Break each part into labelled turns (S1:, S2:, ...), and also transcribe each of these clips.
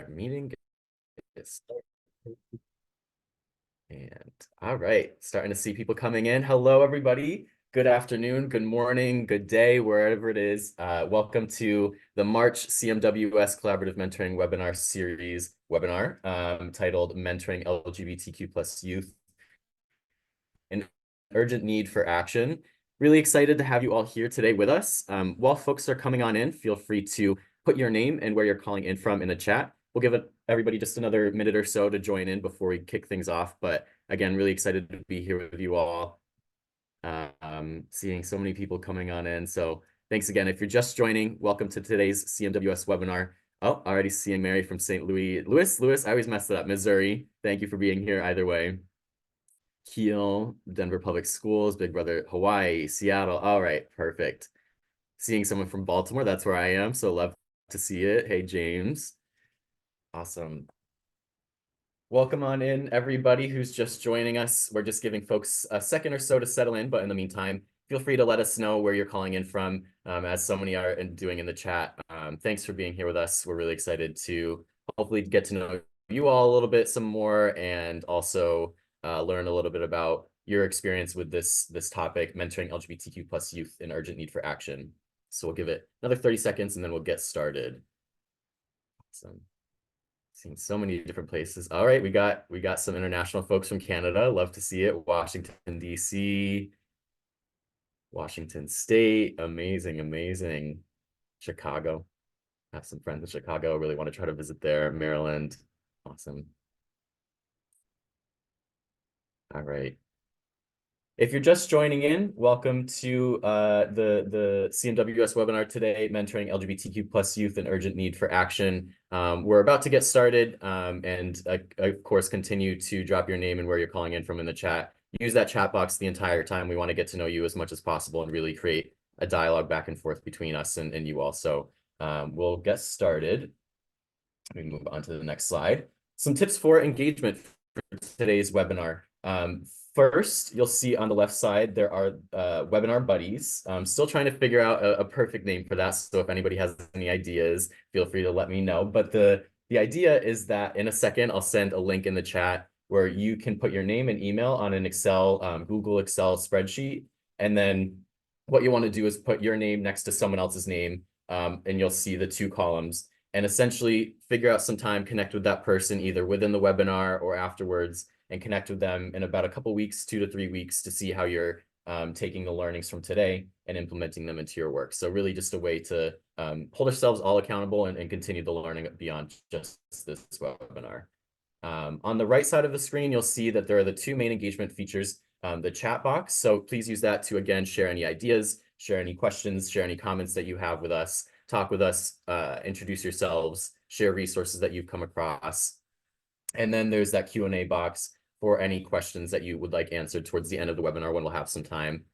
S1: Meeting is started. And all right, starting to see people coming in. Hello, everybody. Good afternoon, good morning, good day, wherever it is. Welcome to the March CMWS Collaborative Mentoring Webinar Series titled Mentoring LGBTQ plus Youth: An Urgent Need for Action. Really excited to have you all here today with us. While folks are coming on in, feel free to put your name and where you're calling in from in the chat. We'll give everybody just another minute or so to join in before we kick things off. But again, really excited to be here with you all. Seeing so many people coming on in. So thanks again. If you're just joining, welcome to today's CMWS webinar. Oh, already seeing Mary from St. Louis, I always mess it up, Missouri. Thank you for being here either way. Kiel, Denver Public Schools, Big Brother, Hawaii, Seattle. All right, perfect. Seeing someone from Baltimore, that's where I am, so love to see it. Hey, James. Awesome. Welcome on in, everybody who's just joining us. We're just giving folks a second or so to settle in, but in the meantime, feel free to let us know where you're calling in from, as so many are doing in the chat. Thanks for being here with us. We're really excited to hopefully get to know you all a little bit some more, and also learn a little bit about your experience with this topic, mentoring LGBTQ plus youth in urgent need for action. So we'll give it another 30 seconds and then we'll get started. Awesome. Seeing so many different places. All right, we got some international folks from Canada. Love to see it. Washington, D.C., Washington State. Amazing, amazing. Chicago. I have some friends in Chicago. Really want to try to visit there. Maryland. Awesome. All right. If you're just joining in, welcome to the CMWS webinar today, Mentoring LGBTQ plus Youth in Urgent Need for Action. We're about to get started, and of course, continue to drop your name and where you're calling in from in the chat. Use that chat box the entire time. We want to get to know you as much as possible and really create a dialogue back and forth between us and you all. So we'll get started. Let me move on to the next slide. Some tips for engagement for today's webinar. First, you'll see on the left side, there are webinar buddies. I'm still trying to figure out a perfect name for that. So if anybody has any ideas, feel free to let me know. But the idea is that in a second, I'll send a link in the chat where you can put your name and email on an Google Excel spreadsheet. And then what you want to do is put your name next to someone else's name, and you'll see the two columns. And essentially figure out some time, connect with that person either within the webinar or afterwards, and connect with them in about a couple weeks, 2 to 3 weeks, to see how you're taking the learnings from today and implementing them into your work. So really just a way to hold ourselves all accountable and continue the learning beyond just this webinar. On the right side of the screen, you'll see that there are the two main engagement features, the chat box. So please use that to, again, share any ideas, share any questions, share any comments that you have with us, talk with us, introduce yourselves, share resources that you've come across. And then there's that Q&A box for any questions that you would like answered towards the end of the webinar, when we'll have some time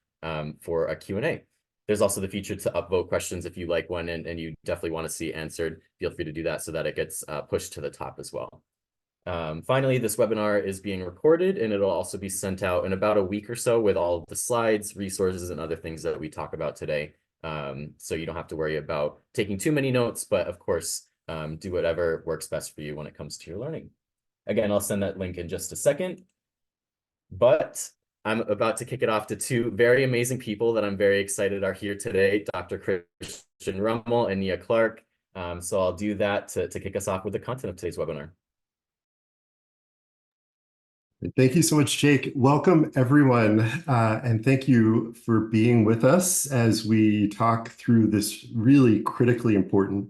S1: for a Q&A. There's also the feature to upvote questions if you like one and you definitely want to see answered. Feel free to do that so that it gets pushed to the top as well. Finally, this webinar is being recorded, and it'll also be sent out in about a week or so with all of the slides, resources, and other things that we talk about today. So you don't have to worry about taking too many notes, but of course, do whatever works best for you when it comes to your learning. Again, I'll send that link in just a second, but I'm about to kick it off to two very amazing people that I'm very excited are here today, Dr. Christian Rummel and Nia Clark. So I'll do that to kick us off with the content of today's webinar.
S2: Thank you so much, Jake. Welcome, everyone, and thank you for being with us as we talk through this really critically important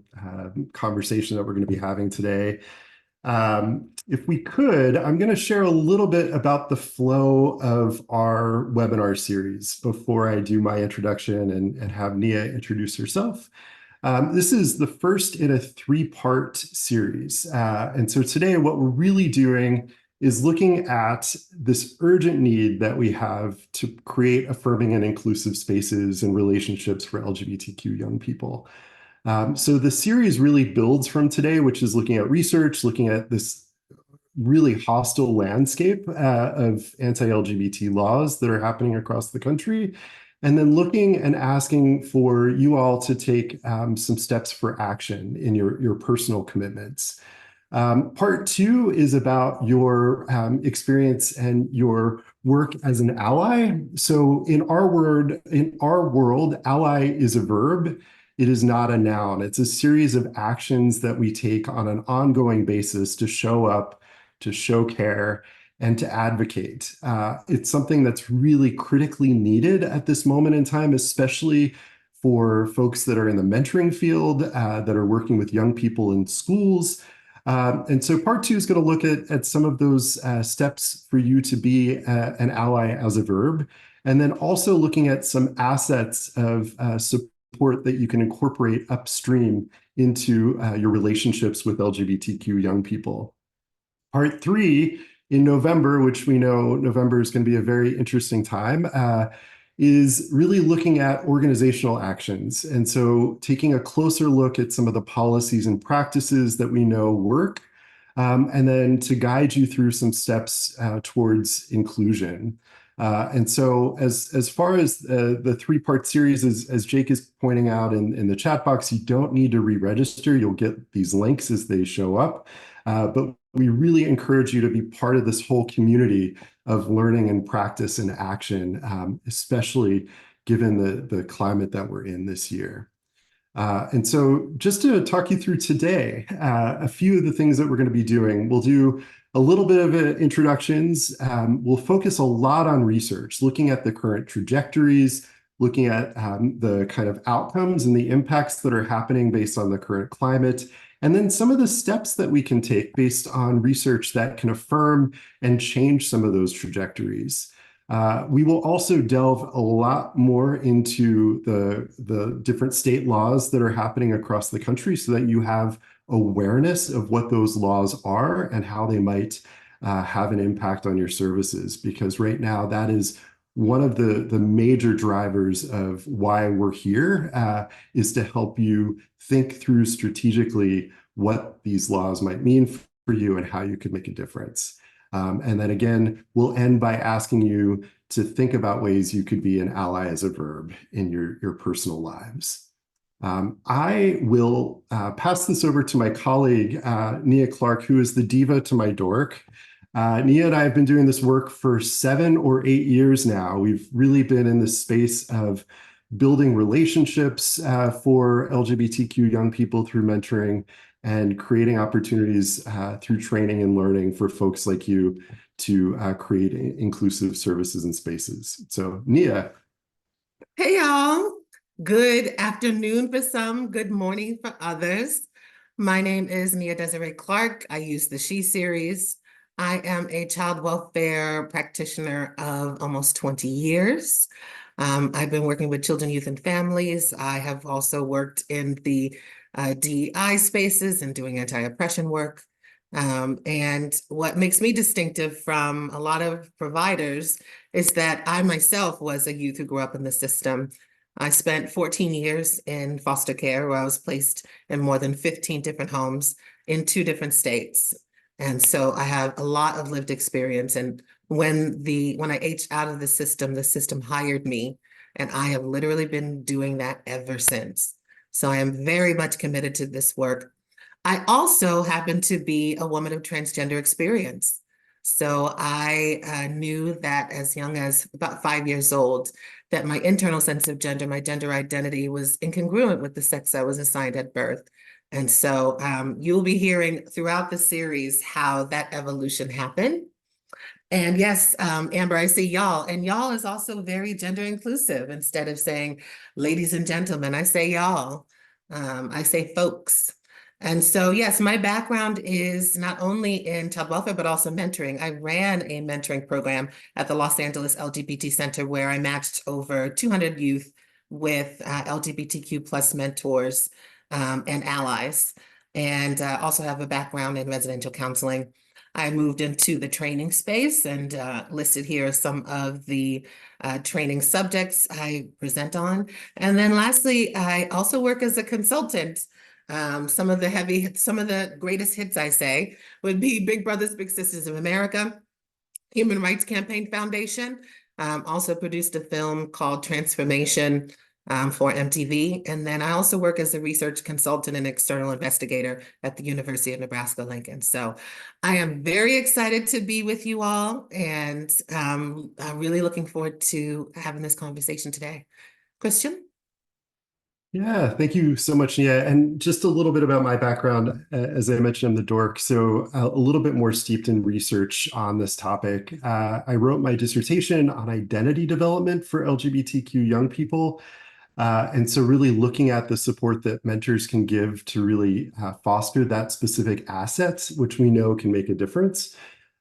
S2: conversation that we're going to be having today. If we could, I'm going to share a little bit about the flow of our webinar series before I do my introduction and have Nia introduce herself. This is the first in a three-part series. And so today what we're really doing is looking at this urgent need that we have to create affirming and inclusive spaces and relationships for LGBTQ young people. So the series really builds from today, which is looking at research, looking at this really hostile landscape of anti-LGBT laws that are happening across the country, and then looking and asking for you all to take some steps for action in your personal commitments. Part two is about your experience and your work as an ally. So in our world, ally is a verb. It is not a noun. It's a series of actions that we take on an ongoing basis to show up, to show care, and to advocate. It's something that's really critically needed at this moment in time, especially for folks that are in the mentoring field, that are working with young people in schools. And so part two is going to look at some of those steps for you to be an ally as a verb, and then also looking at some assets of support that you can incorporate upstream into your relationships with LGBTQ young people. Part three in November, which we know November is going to be a very interesting time, is really looking at organizational actions. And so taking a closer look at some of the policies and practices that we know work, and then to guide you through some steps towards inclusion. And so as far as the three-part series, as Jake is pointing out in the chat box, you don't need to re-register. You'll get these links as they show up. But we really encourage you to be part of this whole community of learning and practice and action, especially given the climate that we're in this year. And so just to talk you through today, a few of the things that we're going to be doing, we'll do a little bit of introductions. We'll focus a lot on research, looking at the current trajectories, looking at the kind of outcomes and the impacts that are happening based on the current climate, and then some of the steps that we can take based on research that can affirm and change some of those trajectories. We will also delve a lot more into the different state laws that are happening across the country so that you have awareness of what those laws are and how they might have an impact on your services. Because right now, that is one of the major drivers of why we're here, is to help you think through strategically what these laws might mean for you and how you could make a difference. And then again, we'll end by asking you to think about ways you could be an ally as a verb in your personal lives. I will pass this over to my colleague, Nia Clark, who is the diva to my dork. Nia and I have been doing this work for 7 or 8 years now. We've really been in the space of building relationships for LGBTQ young people through mentoring and creating opportunities through training and learning for folks like you to create inclusive services and spaces. So Nia.
S3: Hey y'all, good afternoon for some, good morning for others. My name is Nia Desiree Clark. I use the She series. I am a child welfare practitioner of almost 20 years. I've been working with children, youth, and families. I have also worked in the DEI spaces and doing anti-oppression work. And what makes me distinctive from a lot of providers is that I myself was a youth who grew up in the system. I spent 14 years in foster care, where I was placed in more than 15 different homes in 2 different states. And so I have a lot of lived experience. And when I aged out of the system hired me, and I have literally been doing that ever since. So I am very much committed to this work. I also happen to be a woman of transgender experience. So I knew that as young as about 5 years old, that my internal sense of gender, my gender identity, was incongruent with the sex I was assigned at birth. And so you'll be hearing throughout the series how that evolution happened. And yes, Amber, I say y'all, and y'all is also very gender inclusive. Instead of saying ladies and gentlemen, I say y'all, I say folks. And so, yes, my background is not only in child welfare, but also mentoring. I ran a mentoring program at the Los Angeles LGBT Center where I matched over 200 youth with LGBTQ plus mentors and allies, and also have a background in residential counseling. I moved into the training space, and listed here are some of the training subjects I present on. And then lastly, I also work as a consultant. Some of the greatest hits, I say, would be Big Brothers Big Sisters of America, Human Rights Campaign Foundation. Also produced a film called Transformation, for MTV. And then I also work as a research consultant and external investigator at the University of Nebraska-Lincoln. So I am very excited to be with you all, and I'm really looking forward to having this conversation today. Christian?
S2: Yeah, thank you so much, Nia. And just a little bit about my background. As I mentioned, I'm the dork, so a little bit more steeped in research on this topic. I wrote my dissertation on identity development for LGBTQ young people. And so really looking at the support that mentors can give to really foster that specific asset, which we know can make a difference.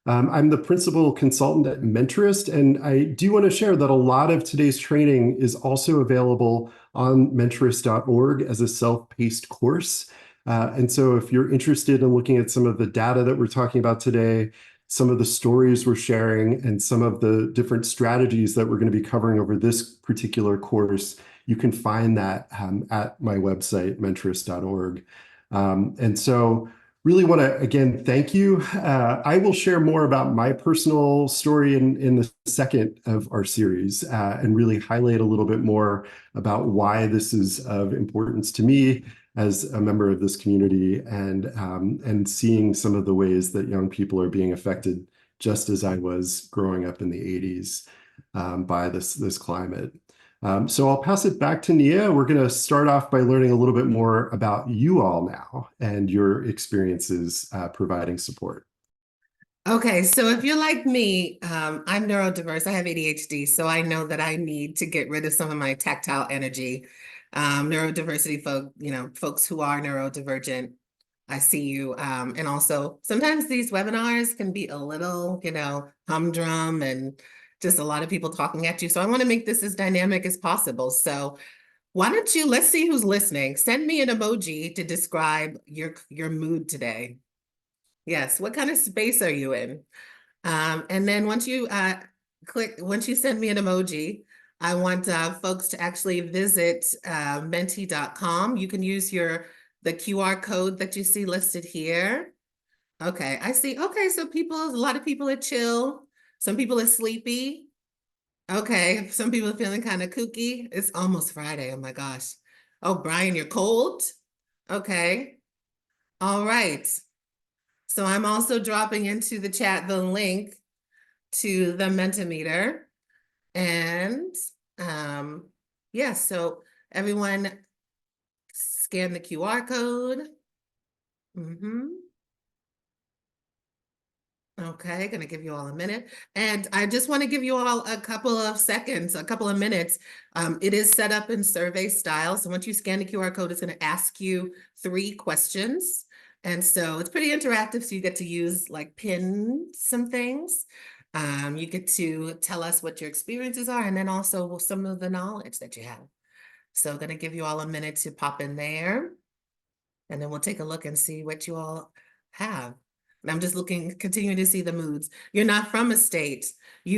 S2: I'm the principal consultant at Mentorist, and I do want to share that a lot of today's training is also available on mentorist.org as a self-paced course. And so if you're interested in looking at some of the data that we're talking about today, some of the stories we're sharing, and some of the different strategies that we're going to be covering over this particular course, you can find that at my website, mentorist.org. And so really want to, again, thank you. I will share more about my personal story in the second of our series and really highlight a little bit more about why this is of importance to me as a member of this community, and seeing some of the ways that young people are being affected, just as I was growing up in the 80s by this climate. So I'll pass it back to Nia. We're going to start off by learning a little bit more about you all now and your experiences providing support.
S3: Okay, so if you're like me, I'm neurodiverse. I have ADHD, so I know that I need to get rid of some of my tactile energy. Neurodiversity folks who are neurodivergent, I see you. And also sometimes these webinars can be a little, humdrum and just a lot of people talking at you. So I want to make this as dynamic as possible. So why don't you, let's see who's listening. Send me an emoji to describe your mood today. Yes, what kind of space are you in? And then once you send me an emoji, I want folks to actually visit menti.com. You can use the QR code that you see listed here. Okay, I see. Okay, so a lot of people are chill. Some people are sleepy. Okay, some people are feeling kind of kooky. It's almost Friday. Oh my gosh. Oh, Brian, you're cold? Okay. All right. So I'm also dropping into the chat the link to the Mentimeter. And yeah, so everyone scan the QR code. Okay, gonna give you all a minute. And I just want to give you all a couple of seconds, a couple of minutes. It is set up in survey style. So once you scan the QR code, it's going to ask you 3 questions. And so it's pretty interactive. So you get to pin some things. You get to tell us what your experiences are, and then also some of the knowledge that you have. So I'm going to give you all a minute to pop in there, and then we'll take a look and see what you all have. And I'm just continuing to see the moods. You're not from a state.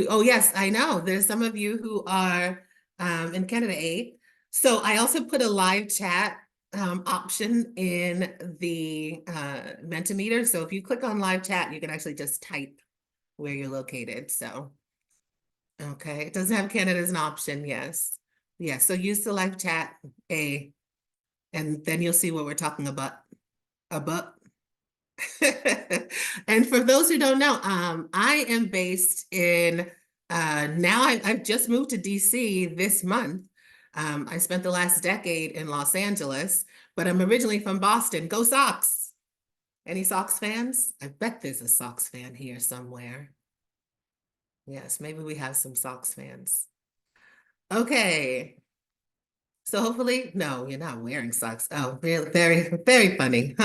S3: Oh yes, I know. There's some of you who are in Canada 8. So I also put a live chat option in the Mentimeter. So if you click on live chat, you can actually just type where you're located. So, okay, it doesn't have Canada as an option, yes. Yes, so use the live chat, and then you'll see what we're talking about. And for those who don't know, I am based in, now I've just moved to DC this month. I spent the last decade in Los Angeles, but I'm originally from Boston. Go Sox! Any Sox fans? I bet there's a Sox fan here somewhere. Yes, maybe we have some Sox fans. Okay. So hopefully, no, you're not wearing socks. Oh, really, very, very funny.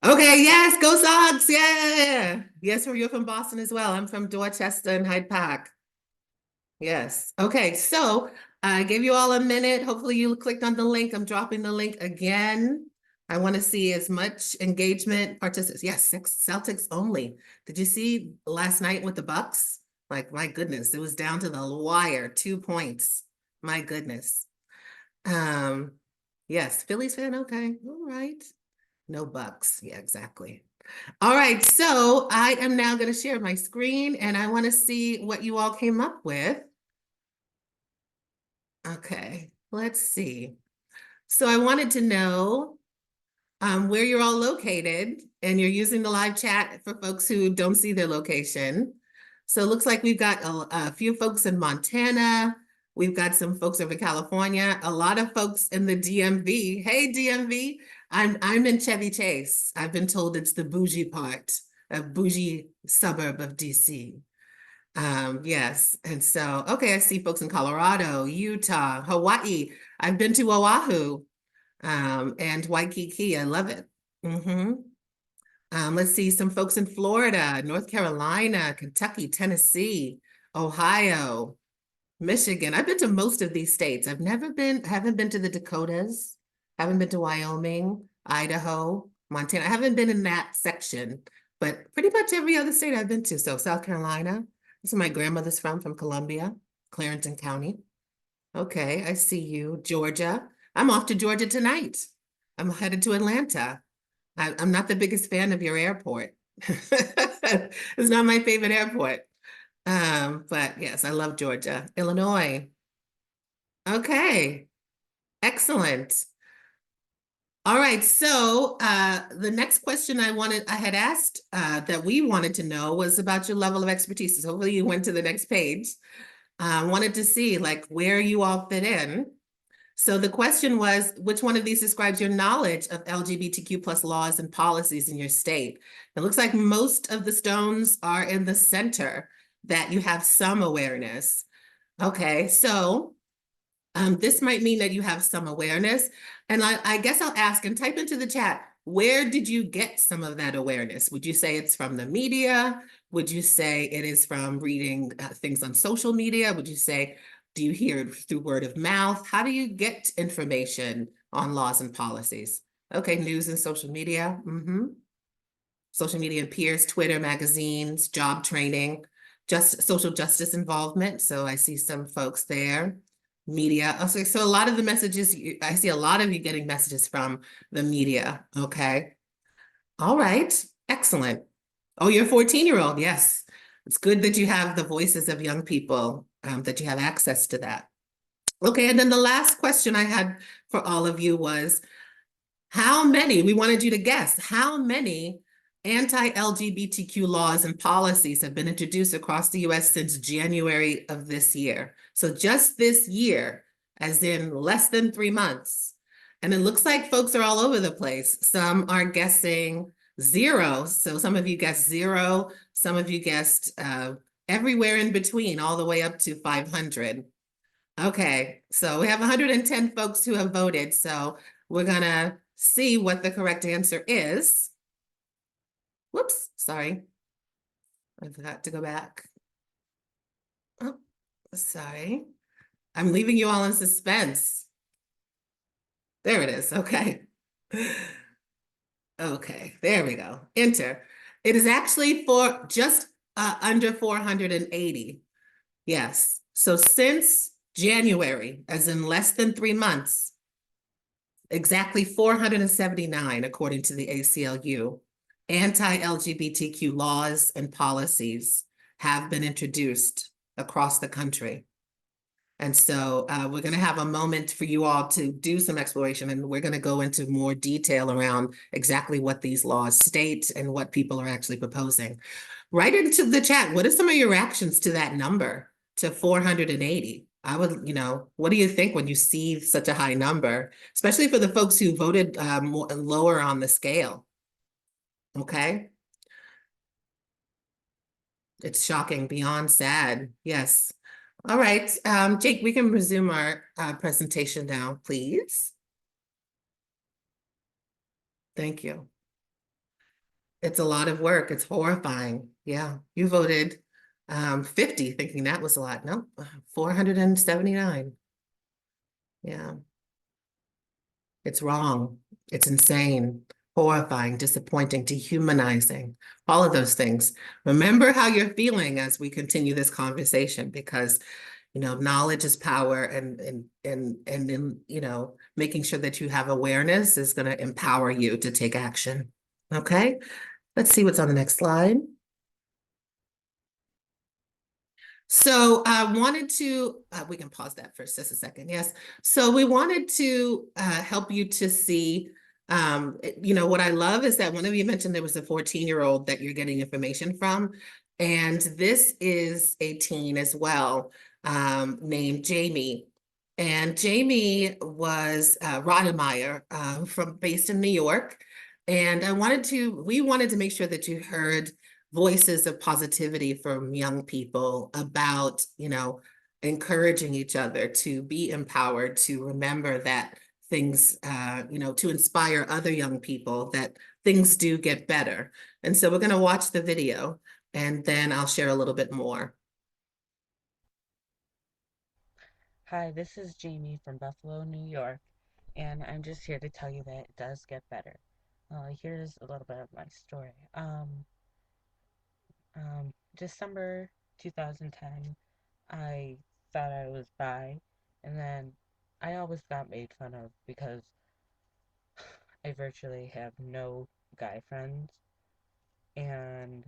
S3: Okay, yes, go Sox, yeah. Yes, you're from Boston as well. I'm from Dorchester and Hyde Park. Yes. Okay, so I gave you all a minute. Hopefully you clicked on the link. I'm dropping the link again. I want to see as much engagement, participants. Yes, Celtics only. Did you see last night with the Bucks? Like, my goodness, it was down to the wire, 2 points. My goodness. Yes, Phillies fan, okay, all right. No Bucks, yeah, exactly. All right, so I am now going to share my screen, and I want to see what you all came up with. Okay, let's see. So I wanted to know where you're all located, and you're using the live chat for folks who don't see their location. So it looks like we've got a few folks in Montana. We've got some folks over California, a lot of folks in the DMV. Hey, DMV, I'm in Chevy Chase. I've been told it's the bougie part, a bougie suburb of DC. Yes, and so, okay, I see folks in Colorado, Utah, Hawaii. I've been to Oahu, and Waikiki. I love it. Let's see some folks in Florida, North Carolina, Kentucky, Tennessee, Ohio, Michigan. I've been to most of these states. Haven't been to the Dakotas, haven't been to Wyoming, Idaho, Montana. I haven't been in that section, but pretty much every other state I've been to. So South Carolina, this is my grandmother's from Columbia, Clarendon County. Okay, I see you. Georgia. I'm off to Georgia tonight. I'm headed to Atlanta. I'm not the biggest fan of your airport. It's not my favorite airport. But yes, I love Georgia. Illinois. Okay, excellent. All right, so the next question I had asked that we wanted to know was about your level of expertise. So hopefully you went to the next page. Wanted to see like where you all fit in. So the question was, which one of these describes your knowledge of LGBTQ plus laws and policies in your state? It looks like most of the stones are in the center, that you have some awareness. Okay, so this might mean that you have some awareness. And I guess I'll ask and type into the chat, where did you get some of that awareness? Would you say it's from the media? Would you say it is from reading things on social media? Would you say, do you hear it through word of mouth? How do you get information on laws and policies? Okay, news and social media. Social media and peers, Twitter, magazines, job training, just social justice involvement. So I see some folks there. Media. Okay, so a lot of the messages, I see a lot of you getting messages from the media. Okay. All right. Excellent. Oh, you're a 14-year-old. Yes. It's good that you have the voices of young people, that you have access to that. Okay. And then the last question I had for all of you was, we wanted you to guess, how many anti-LGBTQ laws and policies have been introduced across the US since January of this year? So just this year, as in less than 3 months. And it looks like folks are all over the place. Some are guessing 0. So some of you guessed 0. Some of you guessed everywhere in between, all the way up to 500. Okay, so we have 110 folks who have voted. So we're gonna see what the correct answer is. Whoops, sorry. I forgot to go back. Oh, sorry. I'm leaving you all in suspense. There it is, okay. Okay, there we go, enter. It is actually for just under 480. Yes, so since January, as in less than 3 months, exactly 479, according to the ACLU, anti-LGBTQ laws and policies have been introduced across the country. And so we're going to have a moment for you all to do some exploration, and we're going to go into more detail around exactly what these laws state and what people are actually proposing. Write into the chat, what are some of your reactions to that number, to 480? I would, what do you think when you see such a high number, especially for the folks who voted lower on the scale? Okay. It's shocking, beyond sad. Yes. All right, Jake, we can resume our presentation now, please. Thank you. It's a lot of work. It's horrifying. Yeah, you voted 50, thinking that was a lot. No, 479. Yeah. It's wrong. It's insane, horrifying, disappointing, dehumanizing, all of those things. Remember how you're feeling as we continue this conversation, because knowledge is power, and making sure that you have awareness is going to empower you to take action. Okay, let's see what's on the next slide. So I wanted to, we can pause that for just a second. Yes. So we wanted to help you to see, what I love is that one of you mentioned there was a 14-year-old that you're getting information from. And this is a teen as well, named Jamie. And Jamie was Rodemeyer, based in New York. And we wanted to make sure that you heard voices of positivity from young people about, encouraging each other to be empowered, to remember that things, to inspire other young people that things do get better. And so we're going to watch the video and then I'll share a little bit more.
S4: Hi, this is Jamie from Buffalo, New York, and I'm just here to tell you that it does get better. Here's a little bit of my story. December 2010, I thought I was bi, and then I always got made fun of because I virtually have no guy friends, and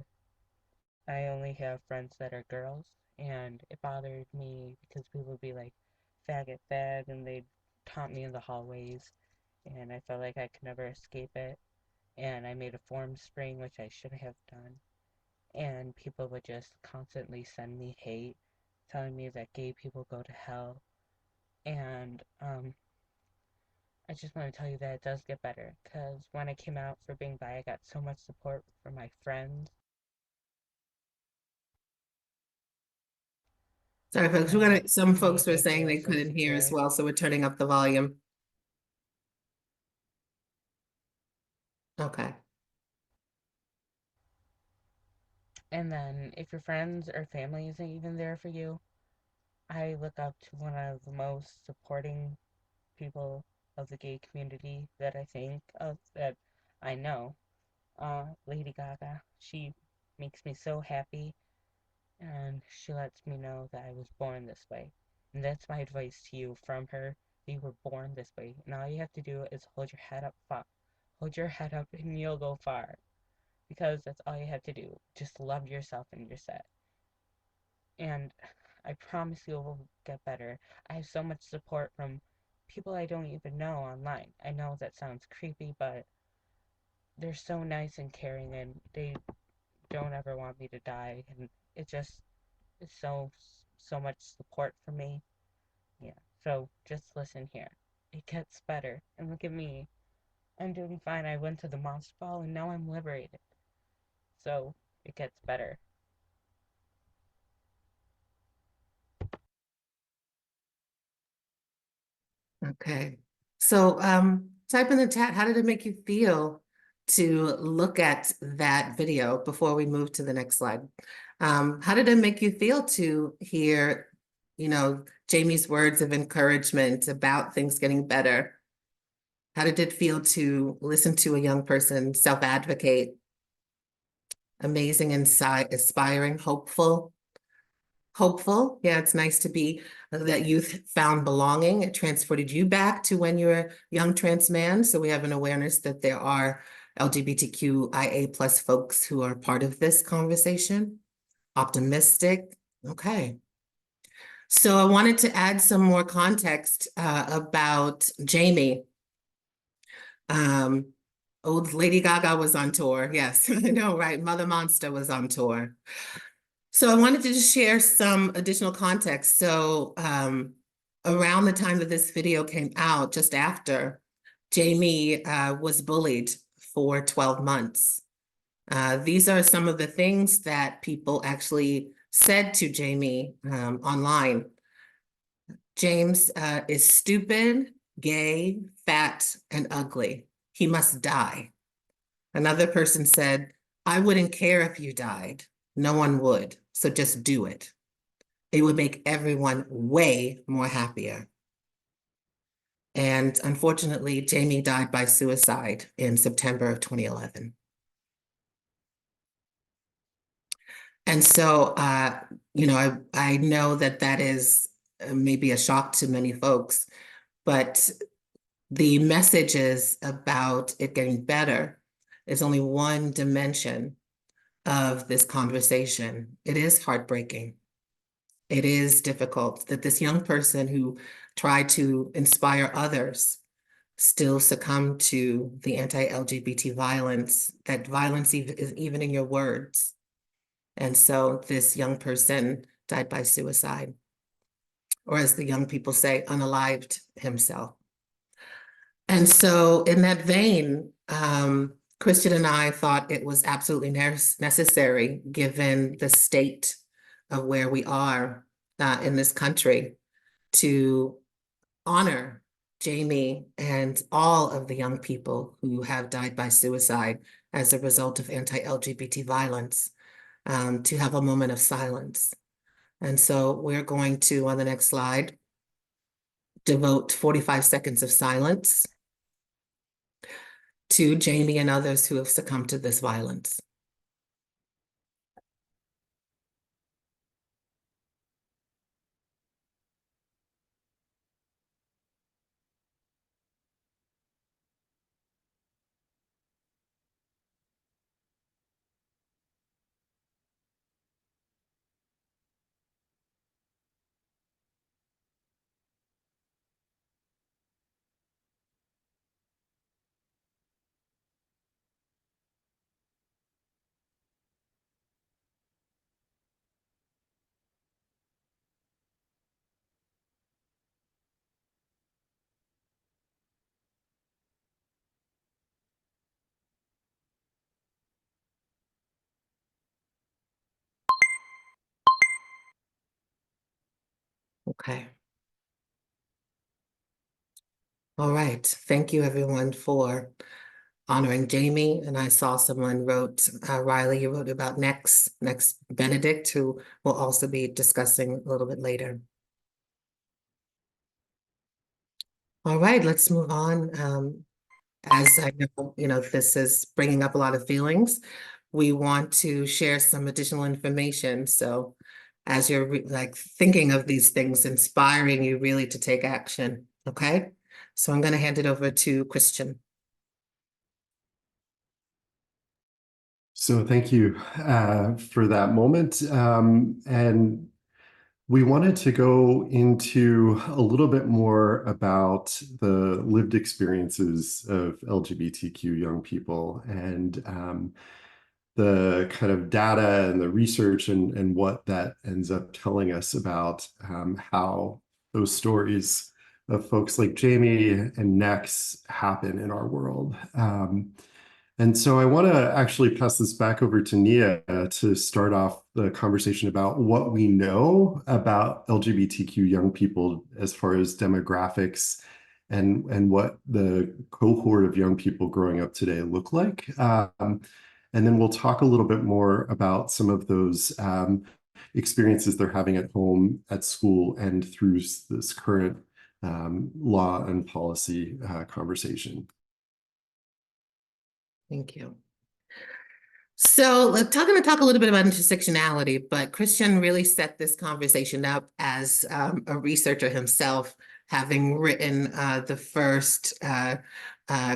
S4: I only have friends that are girls, and it bothered me because people would be like, faggot, fag, and they'd taunt me in the hallways, and I felt like I could never escape it. And I made a form spring, which I should have done, and people would just constantly send me hate, telling me that gay people go to hell. And I just want to tell you that it does get better, because when I came out for being bi, I got so much support from my friends.
S3: Sorry, folks,
S4: And
S3: some
S4: it
S3: folks
S4: made
S3: were
S4: me
S3: saying
S4: feel
S3: they
S4: so
S3: couldn't hear as
S4: secure.
S3: well, so we're turning up the volume. Okay.
S4: And then if your friends or family isn't even there for you, I look up to one of the most supporting people of the gay community that I think of, that I know, Lady Gaga. She makes me so happy, and she lets me know that I was born this way. And that's my advice to you from her. You were born this way, and all you have to do is hold your head up, hold your head up, and you'll go far. Because that's all you have to do. Just love yourself and you're set. And I promise you it will get better. I have so much support from people I don't even know online. I know that sounds creepy, but they're so nice and caring, and they don't ever want me to die, and it just is so much support for me. Yeah. So just listen here. It gets better. And look at me. I'm doing fine. I went to the monster ball and now I'm liberated. So it gets better.
S3: Okay. So type in the chat, how did it make you feel to look at that video before we move to the next slide? How did it make you feel to hear, Jamie's words of encouragement about things getting better? How did it feel to listen to a young person self-advocate? Amazing, inspiring, hopeful. Hopeful. Yeah, it's nice to be that youth found belonging. It transported you back to when you were a young trans man. So we have an awareness that there are LGBTQIA plus folks who are part of this conversation. Optimistic. Okay. So I wanted to add some more context about Jamie. Old Lady Gaga was on tour. Yes, I know, right? Mother Monster was on tour. So I wanted to just share some additional context. So around the time that this video came out, just after, Jamie was bullied for 12 months. These are some of the things that people actually said to Jamie online. James is stupid, gay, fat, and ugly. He must die. Another person said, I wouldn't care if you died. No one would. So just do it. It would make everyone way more happier. And unfortunately, Jamie died by suicide in September of 2011. And so, I know that that is maybe a shock to many folks, but the messages about it getting better is only one dimension of this conversation. It is heartbreaking. It is difficult that this young person who tried to inspire others still succumb to the anti-LGBT violence, that violence is even in your words. And so this young person died by suicide, or as the young people say, unalived himself. And so in that vein, Christian and I thought it was absolutely necessary, given the state of where we are in this country, to honor Jamie and all of the young people who have died by suicide as a result of anti-LGBT violence, to have a moment of silence. And so we're going to, on the next slide, devote 45 seconds of silence to Jamie and others who have succumbed to this violence. Okay. All right. Thank you, everyone, for honoring Jamie. And I saw someone wrote, Riley, you wrote about next Benedict, who we'll also be discussing a little bit later. All right, let's move on. As I know, this is bringing up a lot of feelings. We want to share some additional information. So as you're thinking of these things, inspiring you really to take action, okay? So I'm going to hand it over to Christian.
S2: So thank you for that moment. And we wanted to go into a little bit more about the lived experiences of LGBTQ young people and the kind of data and the research and what that ends up telling us about how those stories of folks like Jamie and Nex happen in our world. And so I want to actually pass this back over to Nia to start off the conversation about what we know about LGBTQ young people as far as demographics and what the cohort of young people growing up today look like. And then we'll talk a little bit more about some of those experiences they're having at home, at school, and through this current law and policy conversation.
S3: Thank you. So I'm going to talk a little bit about intersectionality, but Christian really set this conversation up as a researcher himself, having written the first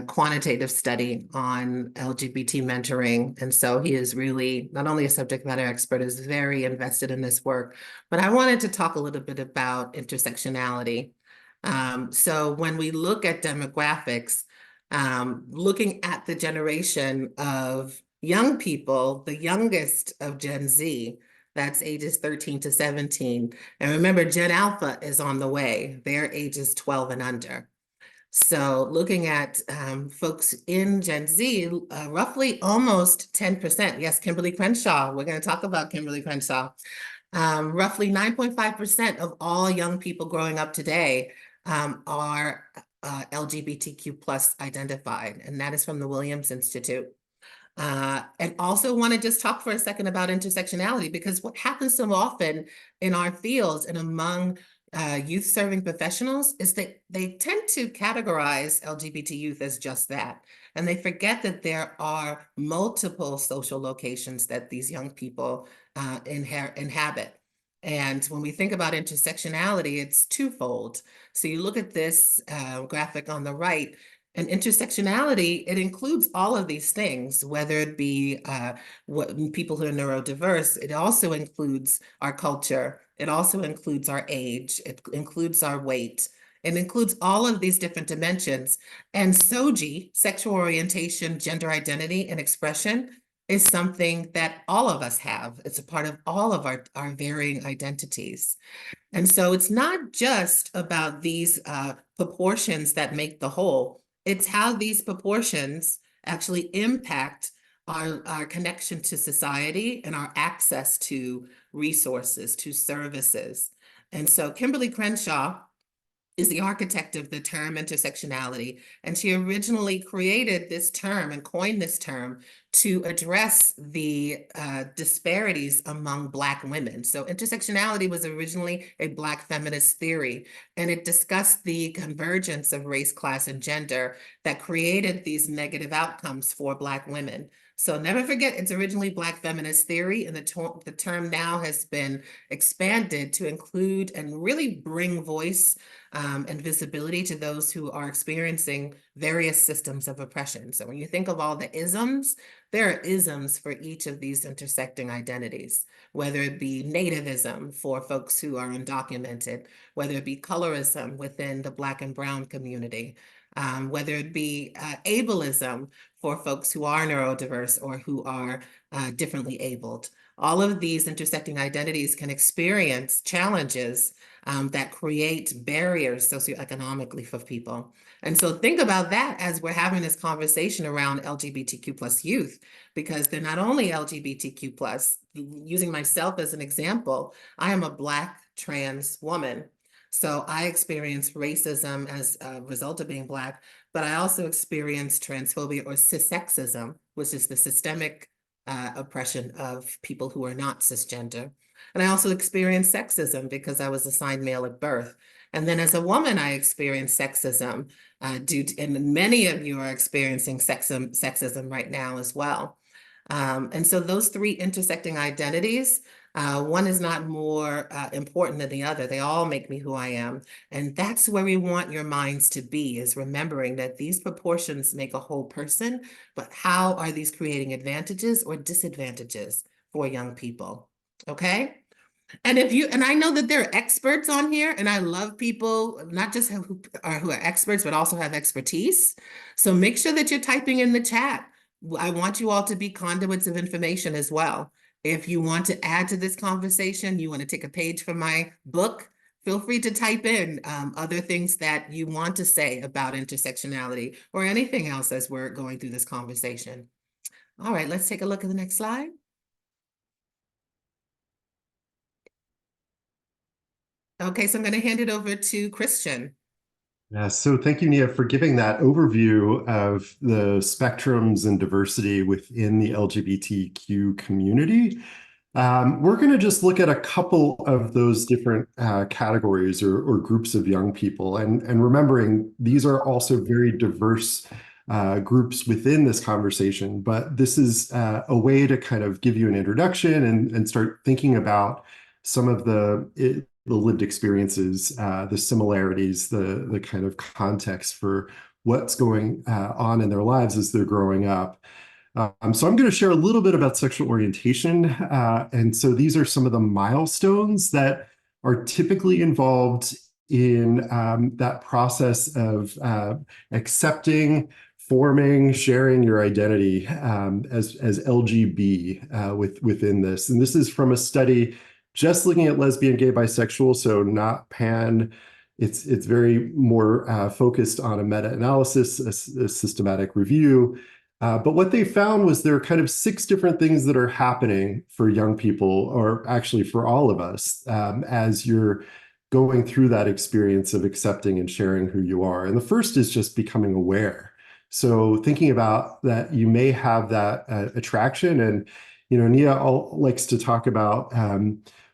S3: quantitative study on LGBT mentoring. And so he is really not only a subject matter expert, is very invested in this work. But I wanted to talk a little bit about intersectionality. So when we look at demographics, looking at the generation of young people, the youngest of Gen Z, that's ages 13 to 17. And remember, Gen Alpha is on the way. They're ages 12 and under. So looking at folks in Gen Z, roughly almost 10%. Yes, Kimberly Crenshaw. We're going to talk about Kimberly Crenshaw. Roughly 9.5% of all young people growing up today are LGBTQ plus identified, and that is from the Williams Institute. And also want to just talk for a second about intersectionality, because what happens so often in our fields and among youth serving professionals is that they tend to categorize LGBT youth as just that. And they forget that there are multiple social locations that these young people inhabit. And when we think about intersectionality, it's twofold. So you look at this graphic on the right, And intersectionality, it includes all of these things, whether it be people who are neurodiverse. It also includes our culture. It also includes our age. It includes our weight. It includes all of these different dimensions. And SOGI, sexual orientation, gender identity, and expression, is something that all of us have. It's a part of all of our varying identities. And so it's not just about these proportions that make the whole, it's how these proportions actually impact our connection to society and our access to resources, to services. And so Kimberly Crenshaw is the architect of the term intersectionality. And she originally created this term and coined this term to address the disparities among Black women. So intersectionality was originally a Black feminist theory, and it discussed the convergence of race, class, and gender that created these negative outcomes for Black women. So never forget, it's originally Black feminist theory, and the term now has been expanded to include and really bring voice and visibility to those who are experiencing various systems of oppression. So when you think of all the isms, there are isms for each of these intersecting identities, whether it be nativism for folks who are undocumented, whether it be colorism within the Black and Brown community, whether it be ableism for folks who are neurodiverse or who are differently abled. All of these intersecting identities can experience challenges that create barriers socioeconomically for people. And so think about that as we're having this conversation around LGBTQ plus youth, because they're not only LGBTQ plus. Using myself as an example, I am a Black trans woman. So I experience racism as a result of being Black, but I also experience transphobia or cissexism, which is the systemic oppression of people who are not cisgender. And I also experienced sexism because I was assigned male at birth. And then as a woman, I experienced sexism and many of you are experiencing sexism right now as well. And so those three intersecting identities, one is not more important than the other. They all make me who I am. And that's where we want your minds to be, is remembering that these proportions make a whole person, but how are these creating advantages or disadvantages for young people? Okay? And I know that there are experts on here, and I love people, not just who are experts, but also have expertise. So make sure that you're typing in the chat. I want you all to be conduits of information as well. If you want to add to this conversation, you want to take a page from my book, feel free to type in other things that you want to say about intersectionality or anything else as we're going through this conversation. All right, let's take a look at the next slide. Okay, so I'm going to hand it over to Christian.
S2: Yeah, so thank you, Nia, for giving that overview of the spectrums and diversity within the LGBTQ community. We're going to just look at a couple of those different categories or groups of young people. And remembering, these are also very diverse groups within this conversation. But this is a way to kind of give you an introduction and start thinking about some of the lived experiences, the similarities, the kind of context for what's going on in their lives as they're growing up. So I'm going to share a little bit about sexual orientation. And so these are some of the milestones that are typically involved in that process of accepting, forming, sharing your identity as LGB within this. And this is from a study just looking at lesbian, gay, bisexual, so not pan. It's very more focused on a meta-analysis, a systematic review. But what they found was there are kind of 6 different things that are happening for young people, or actually for all of us, as you're going through that experience of accepting and sharing who you are. And the first is just becoming aware. So thinking about that you may have that attraction. And, Nia likes to talk about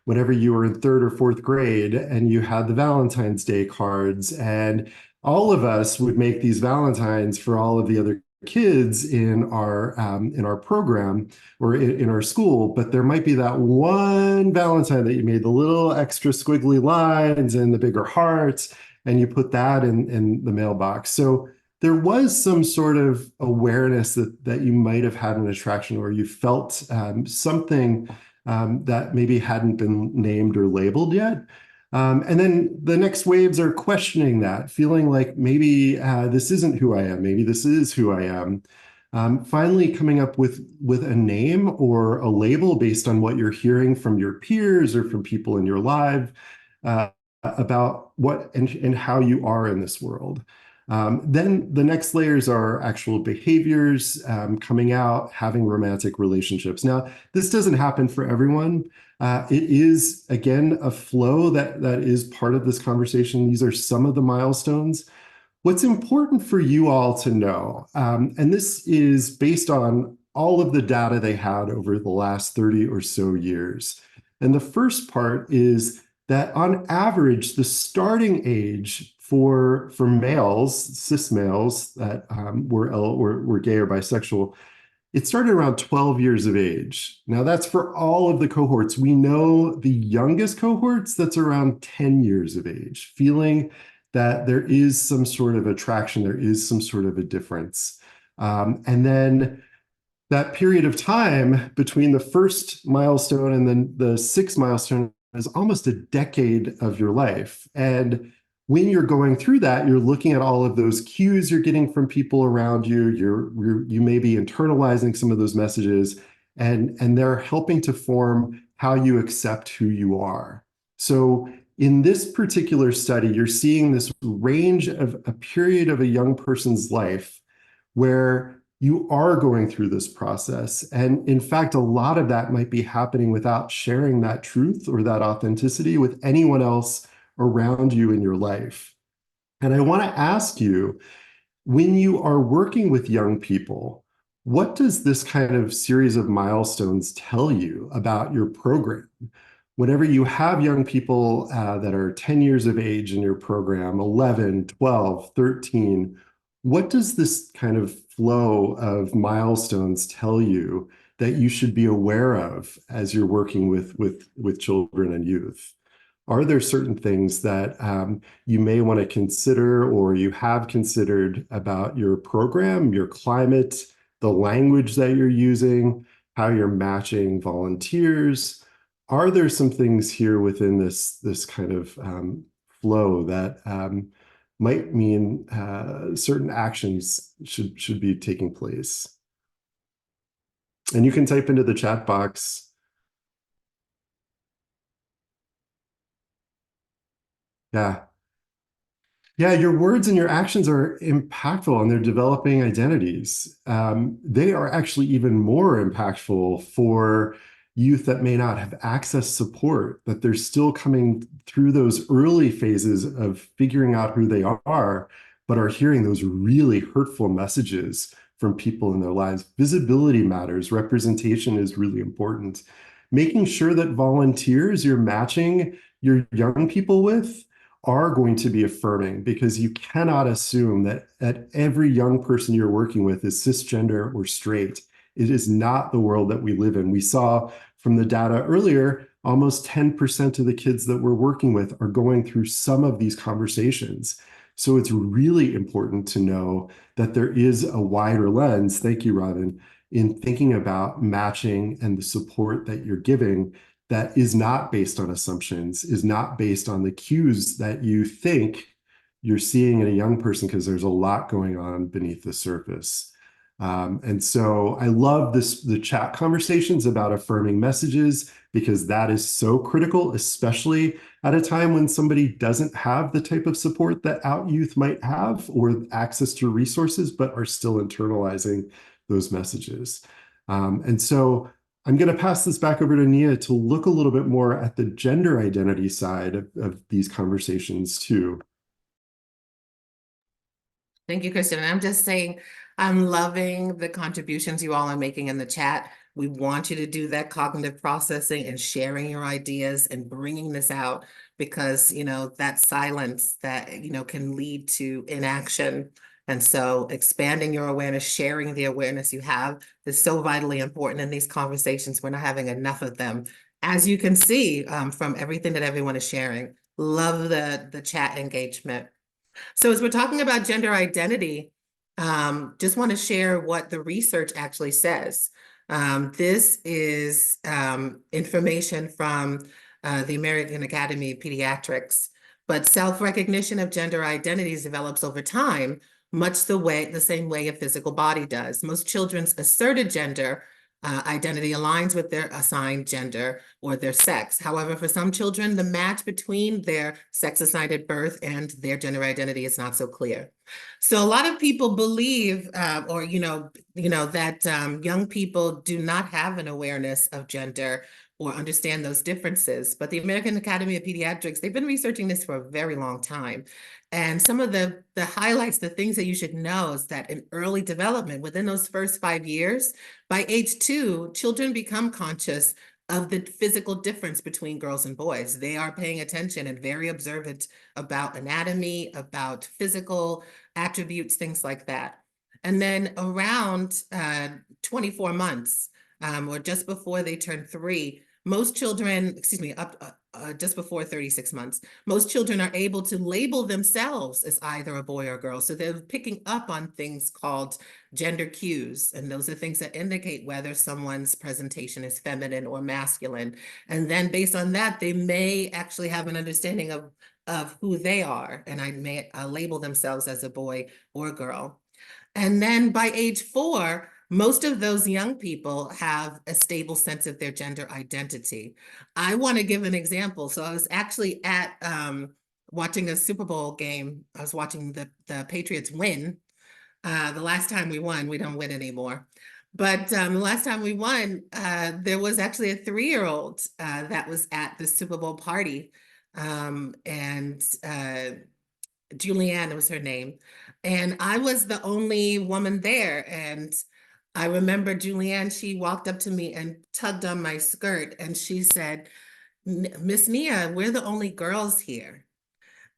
S2: whenever you were in 3rd or 4th grade and you had the Valentine's Day cards, and all of us would make these Valentines for all of the other kids in our program or in our school, but there might be that one Valentine that you made the little extra squiggly lines and the bigger hearts, and you put that in the mailbox. So there was some sort of awareness that you might have had an attraction, or you felt something that maybe hadn't been named or labeled yet. And then the next waves are questioning that, feeling like maybe this isn't who I am, maybe this is who I am. Finally coming up with a name or a label based on what you're hearing from your peers or from people in your life about what and how you are in this world. Then the next layers are actual behaviors, coming out, having romantic relationships. Now, this doesn't happen for everyone. It is, again, a flow that is part of this conversation. These are some of the milestones. What's important for you all to know, and this is based on all of the data they had over the last 30 or so years. And the first part is that on average, the starting age for males, cis males that were gay or bisexual, it started around 12 years of age. Now that's for all of the cohorts. We know the youngest cohorts, that's around 10 years of age, feeling that there is some sort of attraction, there is some sort of a difference. And then that period of time between the first milestone and then the sixth milestone is almost a decade of your life. And when you're going through that, you're looking at all of those cues you're getting from people around you. You may be internalizing some of those messages, and they're helping to form how you accept who you are. So in this particular study, you're seeing this range of a period of a young person's life where you are going through this process. And in fact, a lot of that might be happening without sharing that truth or that authenticity with anyone else around you in your life. And I want to ask you, when you are working with young people, what does this kind of series of milestones tell you about your program? Whenever you have young people that are 10 years of age in your program, 11, 12, 13, what does this kind of flow of milestones tell you that you should be aware of as you're working with children and youth? Are there certain things that you may want to consider or you have considered about your program, your climate, the language that you're using, how you're matching volunteers? Are there some things here within this kind of flow that might mean certain actions should be taking place? And you can type into the chat box. Yeah. Yeah, your words and your actions are impactful and they're developing identities. They are actually even more impactful for youth that may not have access support, that they're still coming through those early phases of figuring out who they are, but are hearing those really hurtful messages from people in their lives. Visibility matters. Representation is really important. Making sure that volunteers you're matching your young people with are going to be affirming, because you cannot assume that every young person you're working with is cisgender or straight. It is not the world that we live in. We saw from the data earlier, almost 10% of the kids that we're working with are going through some of these conversations. So it's really important to know that there is a wider lens, thank you, Robin, in thinking about matching and the support that you're giving that is not based on assumptions, is not based on the cues that you think you're seeing in a young person, because there's a lot going on beneath the surface. And so I love the chat conversations about affirming messages, because that is so critical, especially at a time when somebody doesn't have the type of support that out youth might have or access to resources, but are still internalizing those messages. And so I'm going to pass this back over to Nia to look a little bit more at the gender identity side of these conversations too.
S3: Thank you, Christian. And I'm just saying, I'm loving the contributions you all are making in the chat. We want you to do that cognitive processing and sharing your ideas and bringing this out, because, that silence that, can lead to inaction. And so expanding your awareness, sharing the awareness you have is so vitally important in these conversations. We're not having enough of them. As you can see from everything that everyone is sharing, love the chat engagement. So as we're talking about gender identity, Just want to share what the research actually says. This is information from the American Academy of Pediatrics, but self-recognition of gender identities develops over time, much the same way a physical body does. Most children's asserted gender identity aligns with their assigned gender or their sex. However, for some children, the match between their sex assigned at birth and their gender identity is not so clear. So a lot of people believe, or that young people do not have an awareness of gender or understand those differences. But the American Academy of Pediatrics, they've been researching this for a very long time. And some of the highlights, the things that you should know is that in early development, within those first 5 years, by age 2, children become conscious of the physical difference between girls and boys. They are paying attention and very observant about anatomy, about physical attributes, things like that. And then around 24 months, or just before they turn 3, most children, just before 36 months, most children are able to label themselves as either a boy or girl. So they're picking up on things called gender cues. And those are things that indicate whether someone's presentation is feminine or masculine. And then based on that, they may actually have an understanding of who they are. And I may label themselves as a boy or girl. And then by age 4, most of those young people have a stable sense of their gender identity. I want to give an example. So I was actually at watching a Super Bowl game. I was watching the Patriots win. The last time we won, we don't win anymore. But the last time we won, there was actually a 3-year-old that was at the Super Bowl party. And Julianne was her name. And I was the only woman there. And I remember Julianne, she walked up to me and tugged on my skirt and she said, "Miss Nia, we're the only girls here."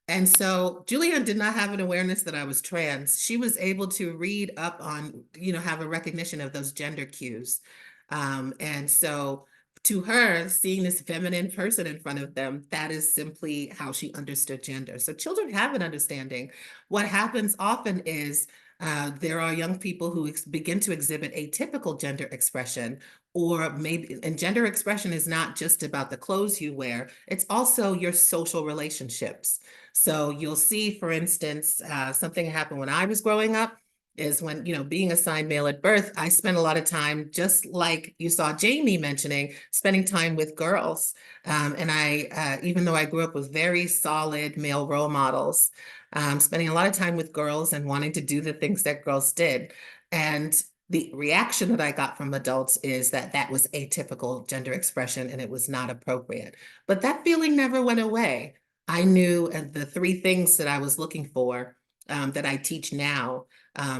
S3: And so Julianne did not have an awareness that I was trans. She was able to read up on, have a recognition of those gender cues. And so to her, seeing this feminine person in front of them, that is simply how she understood gender. So children have an understanding. What happens often is there are young people who begin to exhibit atypical gender expression, or maybe, and gender expression is not just about the clothes you wear, it's also your social relationships. So you'll see, for instance, something happened when I was growing up is when, being assigned male at birth, I spent a lot of time, just like you saw Jamie mentioning, spending time with girls. And I, even though I grew up with very solid male role models, spending a lot of time with girls and wanting to do the things that girls did. And the reaction that I got from adults is that that was atypical gender expression and it was not appropriate. But that feeling never went away. I knew the 3 things that I was looking for that I teach now,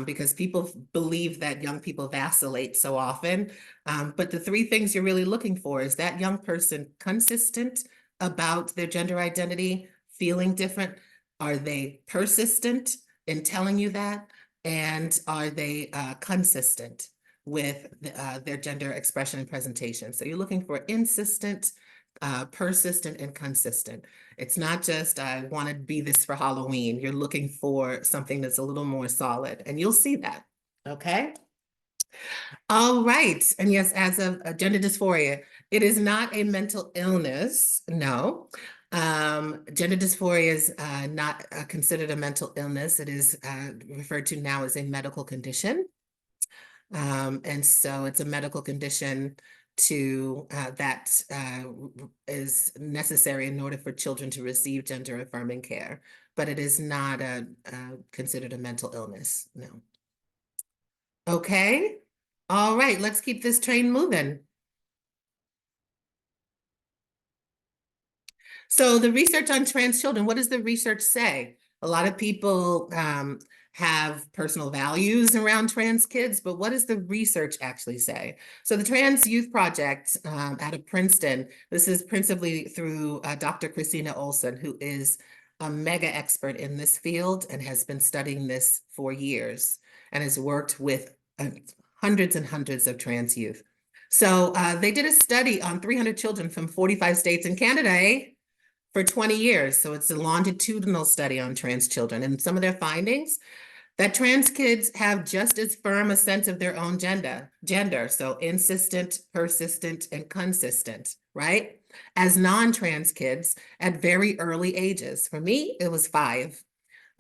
S3: because people believe that young people vacillate so often. But the 3 things you're really looking for is that young person consistent about their gender identity, feeling different. Are they persistent in telling you that? And are they consistent with their gender expression and presentation? So you're looking for insistent, persistent, and consistent. It's not just, I want to be this for Halloween. You're looking for something that's a little more solid, and you'll see that, okay? All right, and yes, as of gender dysphoria, it is not a mental illness, no. Gender dysphoria is not considered a mental illness. It is referred to now as a medical condition. And so it's a medical condition that is necessary in order for children to receive gender affirming care, but it is not considered a mental illness, no. Okay, all right, let's keep this train moving. So the research on trans children, what does the research say? A lot of people have personal values around trans kids, but what does the research actually say? So the Trans Youth Project out of Princeton, this is principally through Dr. Christina Olson, who is a mega expert in this field and has been studying this for years and has worked with hundreds and hundreds of trans youth. So they did a study on 300 children from 45 states in Canada, for 20 years. So it's a longitudinal study on trans children. And some of their findings, that trans kids have just as firm a sense of their own gender, so insistent, persistent, and consistent, right? As non-trans kids at very early ages. For me, it was 5.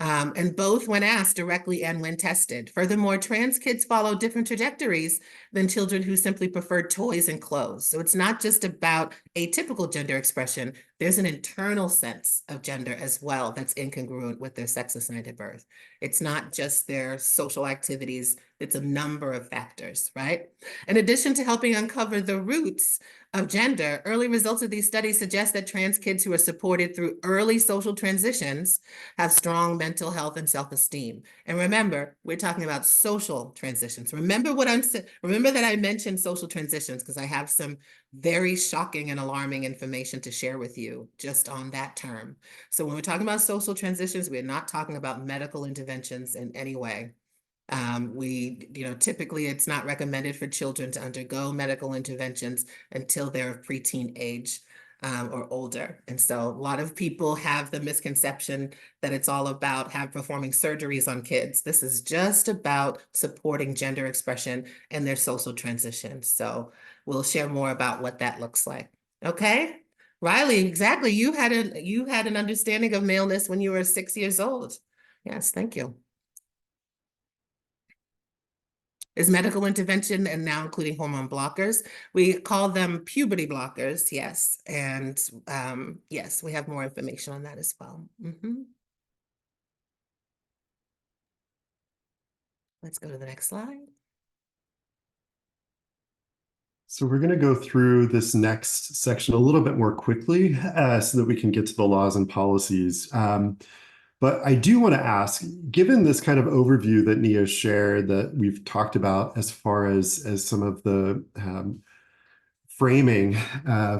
S3: And both when asked directly and when tested. Furthermore, trans kids follow different trajectories than children who simply prefer toys and clothes. So it's not just about atypical gender expression. There's an internal sense of gender as well that's incongruent with their sex assigned at birth. It's not just their social activities, it's a number of factors, right? In addition to helping uncover the roots of gender, early results of these studies suggest that trans kids who are supported through early social transitions have strong mental health and self-esteem. And remember, we're talking about social transitions. Remember that I mentioned social transitions because I have some very shocking and alarming information to share with you just on that term. So when we're talking about social transitions, we're not talking about medical interventions in any way. Typically it's not recommended for children to undergo medical interventions until they're of preteen age or older. And so a lot of people have the misconception that it's all about performing surgeries on kids. This is just about supporting gender expression and their social transition. So we'll share more about what that looks like. Okay. Riley, exactly. You had an understanding of maleness when you were 6 years old. Yes, thank you. Is medical intervention, and now including hormone blockers. We call them puberty blockers, yes. And yes, we have more information on that as well. Let's go to the next slide.
S2: So we're going to go through this next section a little bit more quickly so that we can get to the laws and policies. But I do want to ask, given this kind of overview that Nia shared that we've talked about as far as some of the framing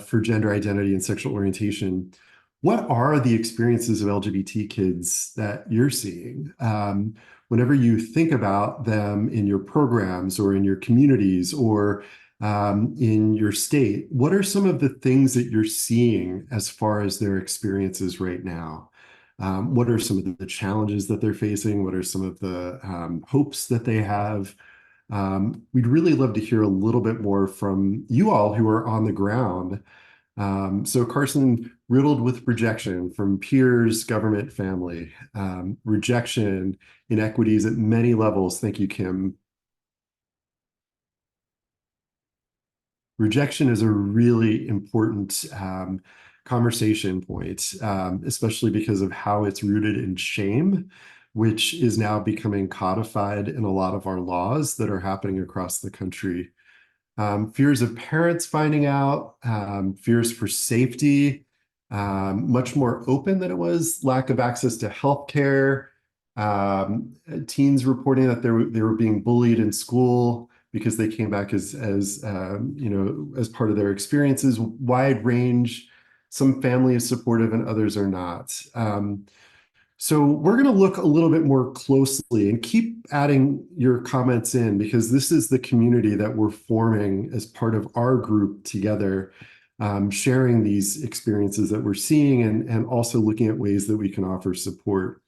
S2: for gender identity and sexual orientation, what are the experiences of LGBT kids that you're seeing? Whenever you think about them in your programs or in your communities or in your state, what are some of the things that you're seeing as far as their experiences right now? What are some of the challenges that they're facing? What are some of the hopes that they have? We'd really love to hear a little bit more from you all who are on the ground. So Carson, riddled with rejection from peers, government, family, rejection, inequities at many levels. Thank you, Kim. Rejection is a really important conversation point, especially because of how it's rooted in shame, which is now becoming codified in a lot of our laws that are happening across the country. Fears of parents finding out, fears for safety, much more open than it was, lack of access to healthcare, teens reporting that they were being bullied in school because they came back as part of their experiences, wide range. Some family is supportive and others are not. So we're going to look a little bit more closely and keep adding your comments in because this is the community that we're forming as part of our group together, sharing these experiences that we're seeing and also looking at ways that we can offer support.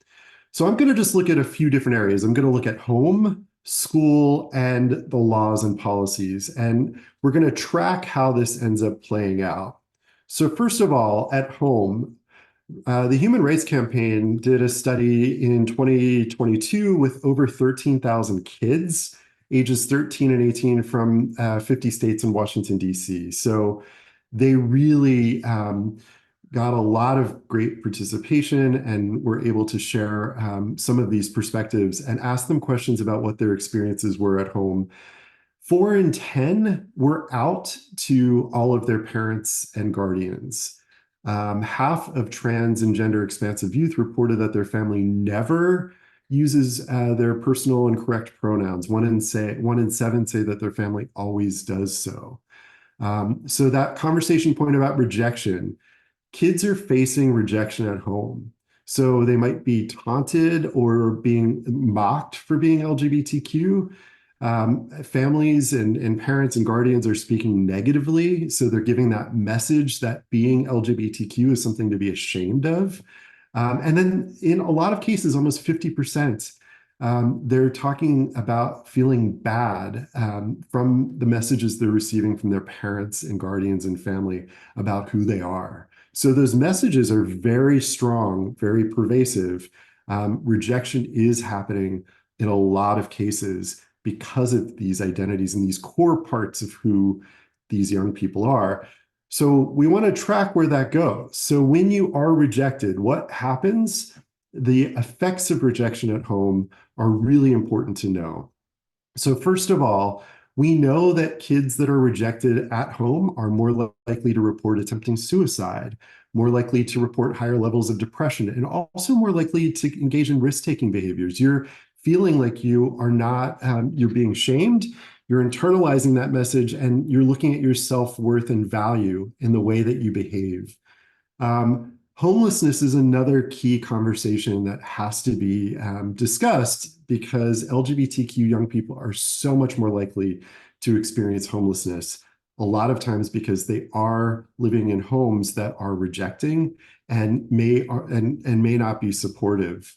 S2: So I'm going to just look at a few different areas. I'm going to look at home, school, and the laws and policies, and we're going to track how this ends up playing out. So first of all, at home, the Human Rights Campaign did a study in 2022 with over 13,000 kids, ages 13 and 18 from 50 states and Washington, D.C. So they really got a lot of great participation and were able to share some of these perspectives and ask them questions about what their experiences were at home. 4 in 10 were out to all of their parents and guardians. Half of trans and gender expansive youth reported that their family never uses their personal and correct pronouns. 1 in 7 say that their family always does so. So that conversation point about rejection, kids are facing rejection at home. So they might be taunted or being mocked for being LGBTQ. Families and parents and guardians are speaking negatively. So they're giving that message that being LGBTQ is something to be ashamed of. And then in a lot of cases, almost 50% they're talking about feeling bad from the messages they're receiving from their parents and guardians and family about who they are. So those messages are very strong, very pervasive. Rejection is happening in a lot of cases because of these identities and these core parts of who these young people are. So we want to track where that goes. So when you are rejected, what happens? The effects of rejection at home are really important to know. So first of all, we know that kids that are rejected at home are more likely to report attempting suicide, more likely to report higher levels of depression, and also more likely to engage in risk-taking behaviors. You're feeling like you are not, you're being shamed, you're internalizing that message, and you're looking at your self-worth and value in the way that you behave. Homelessness is another key conversation that has to be discussed because LGBTQ young people are so much more likely to experience homelessness, a lot of times because they are living in homes that are rejecting and may not be supportive.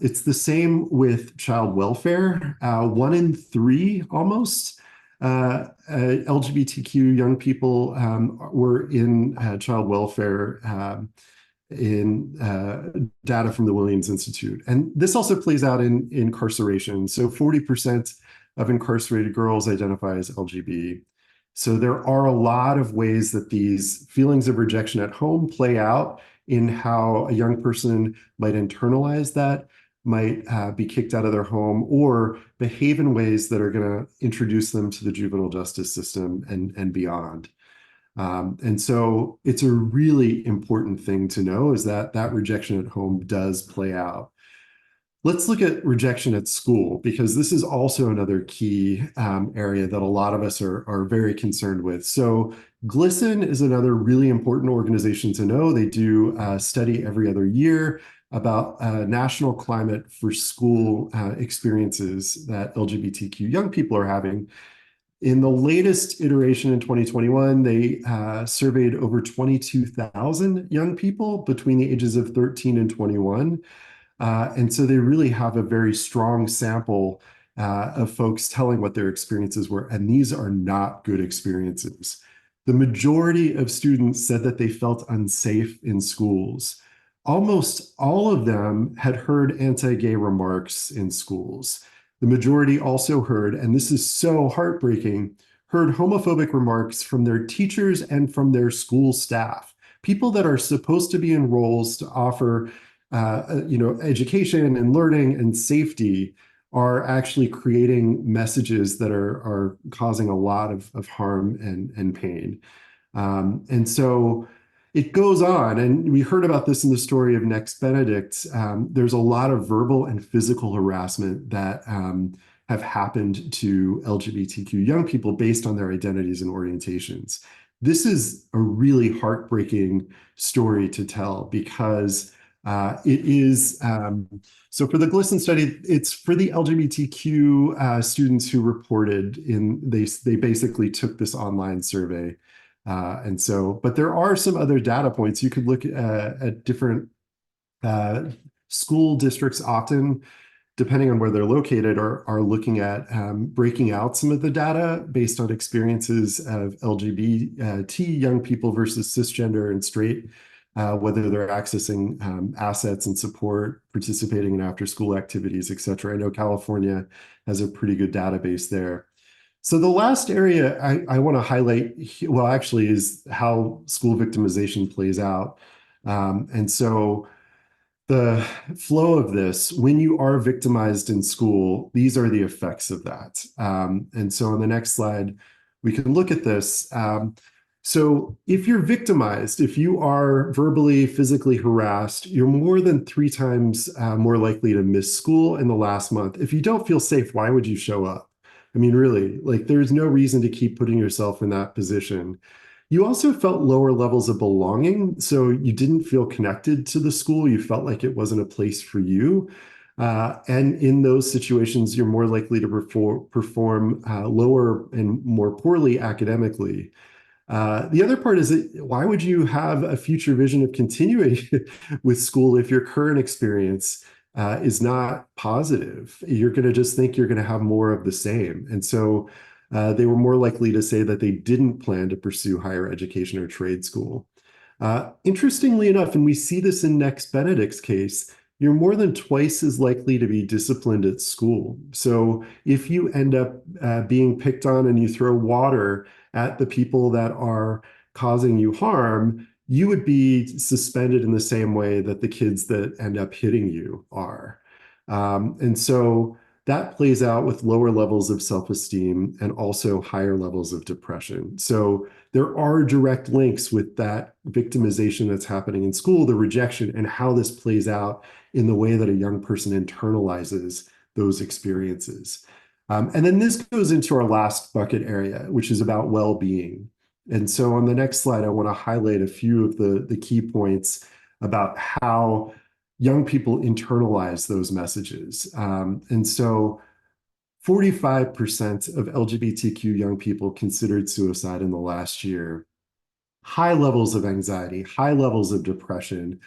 S2: It's the same with child welfare. 1 in 3 almost LGBTQ young people were in child welfare in data from the Williams Institute. And this also plays out in incarceration. So 40% of incarcerated girls identify as LGBT. So there are a lot of ways that these feelings of rejection at home play out in how a young person might internalize that, might be kicked out of their home, or behave in ways that are going to introduce them to the juvenile justice system and beyond. And so it's a really important thing to know is that that rejection at home does play out. Let's look at rejection at school, because this is also another key area that a lot of us are very concerned with. So GLSEN is another really important organization to know. They do a study every other year about national climate for school experiences that LGBTQ young people are having. In the latest iteration in 2021, they surveyed over 22,000 young people between the ages of 13 and 21. And so they really have a very strong sample of folks telling what their experiences were. And these are not good experiences. The majority of students said that they felt unsafe in schools. Almost all of them had heard anti-gay remarks in schools. The majority also heard, and this is so heartbreaking, heard homophobic remarks from their teachers and from their school staff. People that are supposed to be in roles to offer education and learning and safety are actually creating messages that are causing a lot of harm and pain. And so it goes on, and we heard about this in the story of Next Benedict. There's a lot of verbal and physical harassment that have happened to LGBTQ young people based on their identities and orientations. This is a really heartbreaking story to tell because it is, so for the GLSEN study, it's for the LGBTQ students who reported they basically took this online survey. And so, but there are some other data points. You could look at different school districts often, depending on where they're located, are looking at breaking out some of the data based on experiences of LGBT young people versus cisgender and straight, whether they're accessing assets and support, participating in after-school activities, et cetera. I know California has a pretty good database there. So the last area I want to highlight, well, actually, is how school victimization plays out. And so the flow of this, when you are victimized in school, these are the effects of that. And so on the next slide, we can look at this. So if you're victimized, if you are verbally, physically harassed, you're more than 3 times more likely to miss school in the last month. If you don't feel safe, why would you show up? I mean, really, like there's no reason to keep putting yourself in that position. You also felt lower levels of belonging. So you didn't feel connected to the school. You felt like it wasn't a place for you. And in those situations, you're more likely to perform lower and more poorly academically. The other part is that why would you have a future vision of continuing with school if your current experience is not positive. You're going to just think you're going to have more of the same. And so they were more likely to say that they didn't plan to pursue higher education or trade school. Interestingly enough, and we see this in Next Benedict's case, you're more than twice as likely to be disciplined at school. So if you end up being picked on and you throw water at the people that are causing you harm, you would be suspended in the same way that the kids that end up hitting you are. And so that plays out with lower levels of self-esteem and also higher levels of depression. So there are direct links with that victimization that's happening in school, the rejection, and how this plays out in the way that a young person internalizes those experiences. And then this goes into our last bucket area, which is about well-being. And so on the next slide, I want to highlight a few of the key points about how young people internalize those messages. And so 45% of LGBTQ young people considered suicide in the last year. High levels of anxiety, high levels of depression,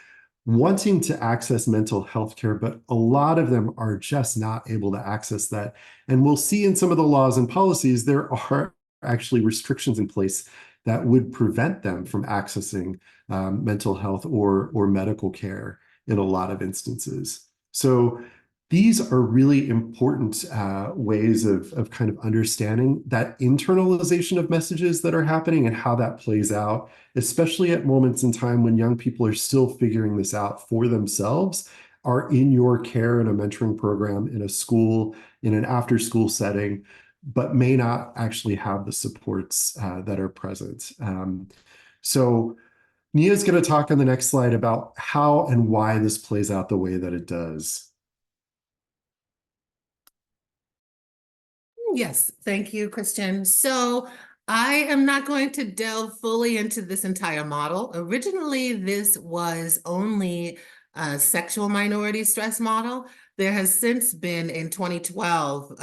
S2: wanting to access mental health care, but a lot of them are just not able to access that. And we'll see in some of the laws and policies, there are actually restrictions in place that would prevent them from accessing mental health or medical care in a lot of instances. So these are really important ways of kind of understanding that internalization of messages that are happening and how that plays out, especially at moments in time when young people are still figuring this out for themselves, are in your care in a mentoring program, in a school, in an after-school setting, but may not actually have the supports that are present. So Nia's going to talk on the next slide about how and why this plays out the way that it does.
S3: Yes, thank you, Christian. So I am not going to delve fully into this entire model. Originally, this was only a sexual minority stress model. There has since been, in 2012,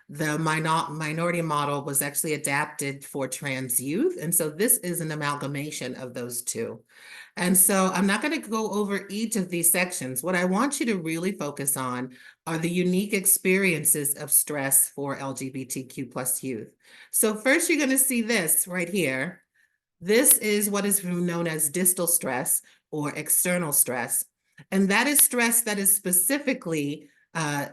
S3: the minority model was actually adapted for trans youth. And so this is an amalgamation of those two. And so I'm not going to go over each of these sections. What I want you to really focus on are the unique experiences of stress for LGBTQ plus youth. So first, you're going to see this right here. This is what is known as distal stress or external stress. And that is stress that is specifically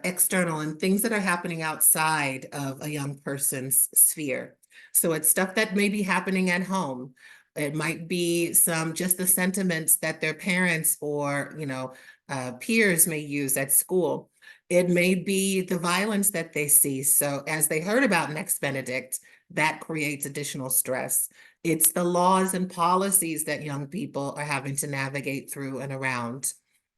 S3: external and things that are happening outside of a young person's sphere. So it's stuff that may be happening at home. It might be just the sentiments that their parents or, peers may use at school. It may be the violence that they see. So as they heard about Next Benedict, that creates additional stress. It's the laws and policies that young people are having to navigate through and around.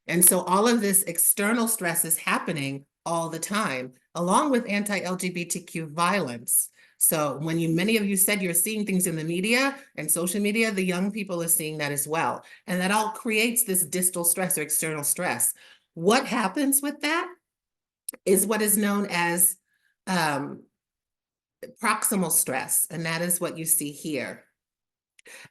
S3: And so all of this external stress is happening all the time, along with anti-LGBTQ violence. So when many of you said you're seeing things in the media and social media, the young people are seeing that as well. And that all creates this distal stress or external stress. What happens with that is what is known as proximal stress, and that is what you see here.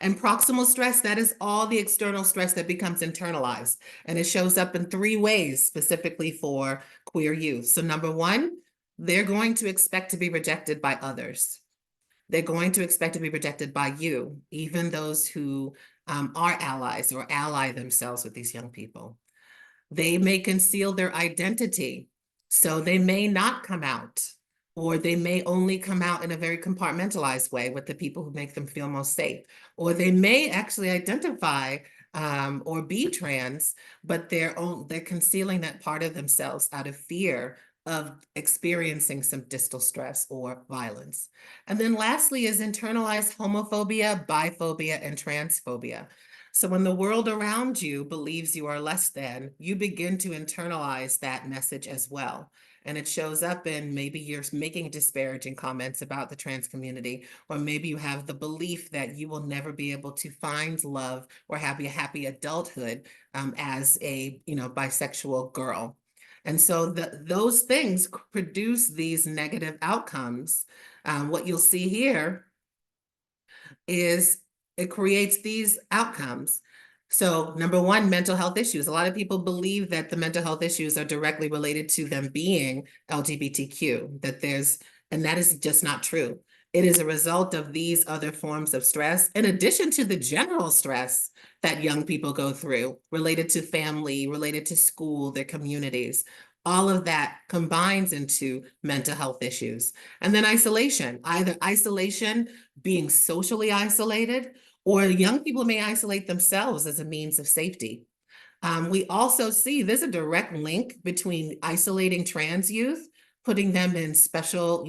S3: And proximal stress, that is all the external stress that becomes internalized. And it shows up in 3 ways specifically for queer youth. So number 1, they're going to expect to be rejected by others. They're going to expect to be rejected by you, even those who are allies or ally themselves with these young people. They may conceal their identity, so they may not come out, or they may only come out in a very compartmentalized way with the people who make them feel most safe. Or they may actually identify or be trans, but they're concealing that part of themselves out of fear of experiencing some distal stress or violence. And then lastly is internalized homophobia, biphobia, and transphobia. So when the world around you believes you are less than, you begin to internalize that message as well. And it shows up in maybe you're making disparaging comments about the trans community, or maybe you have the belief that you will never be able to find love or have a happy adulthood as a bisexual girl. And so those things produce these negative outcomes. What you'll see here is it creates these outcomes. So number one, mental health issues. A lot of people believe that the mental health issues are directly related to them being LGBTQ, and that is just not true. It is a result of these other forms of stress, in addition to the general stress that young people go through related to family, related to school, their communities. All of that combines into mental health issues. And then isolation, either isolation, being socially isolated, or young people may isolate themselves as a means of safety. We also see there's a direct link between isolating trans youth, putting them in special,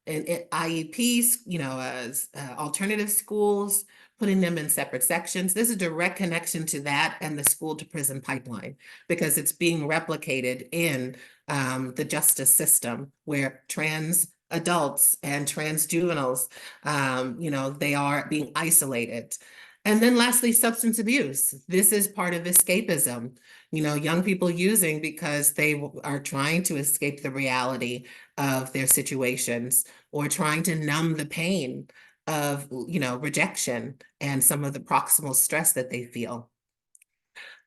S3: in IEPs, as alternative schools, putting them in separate sections. There's a direct connection to that and the school to prison pipeline, because it's being replicated in the justice system, where trans adults and trans juveniles, they are being isolated. And then lastly, substance abuse. This is part of escapism. Young people using because they are trying to escape the reality of their situations, or trying to numb the pain of, rejection and some of the proximal stress that they feel.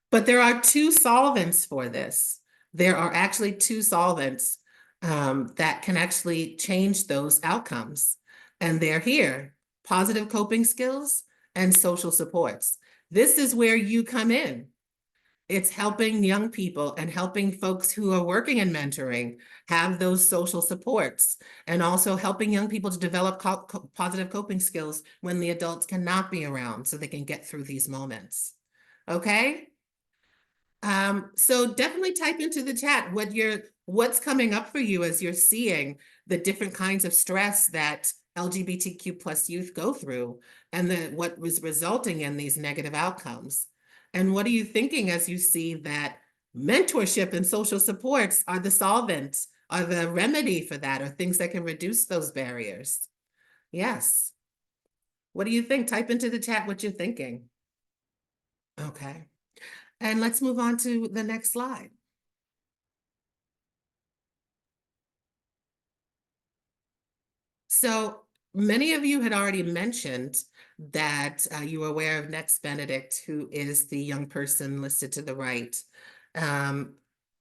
S3: But there are two solvents for this. There are actually two solvents that can actually change those outcomes. And they're here: positive coping skills and social supports. This is where you come in. It's helping young people and helping folks who are working in mentoring have those social supports, and also helping young people to develop positive coping skills when the adults cannot be around, so they can get through these moments. Okay? So definitely type into the chat what's coming up for you as you're seeing the different kinds of stress that LGBTQ plus youth go through, and what was resulting in these negative outcomes. And what are you thinking as you see that mentorship and social supports are the solvent, are the remedy for that, or things that can reduce those barriers? Yes. What do you think? Type into the chat what you're thinking. Okay. And let's move on to the next slide. So many of you had already mentioned that you were aware of Next Benedict, who is the young person listed to the right.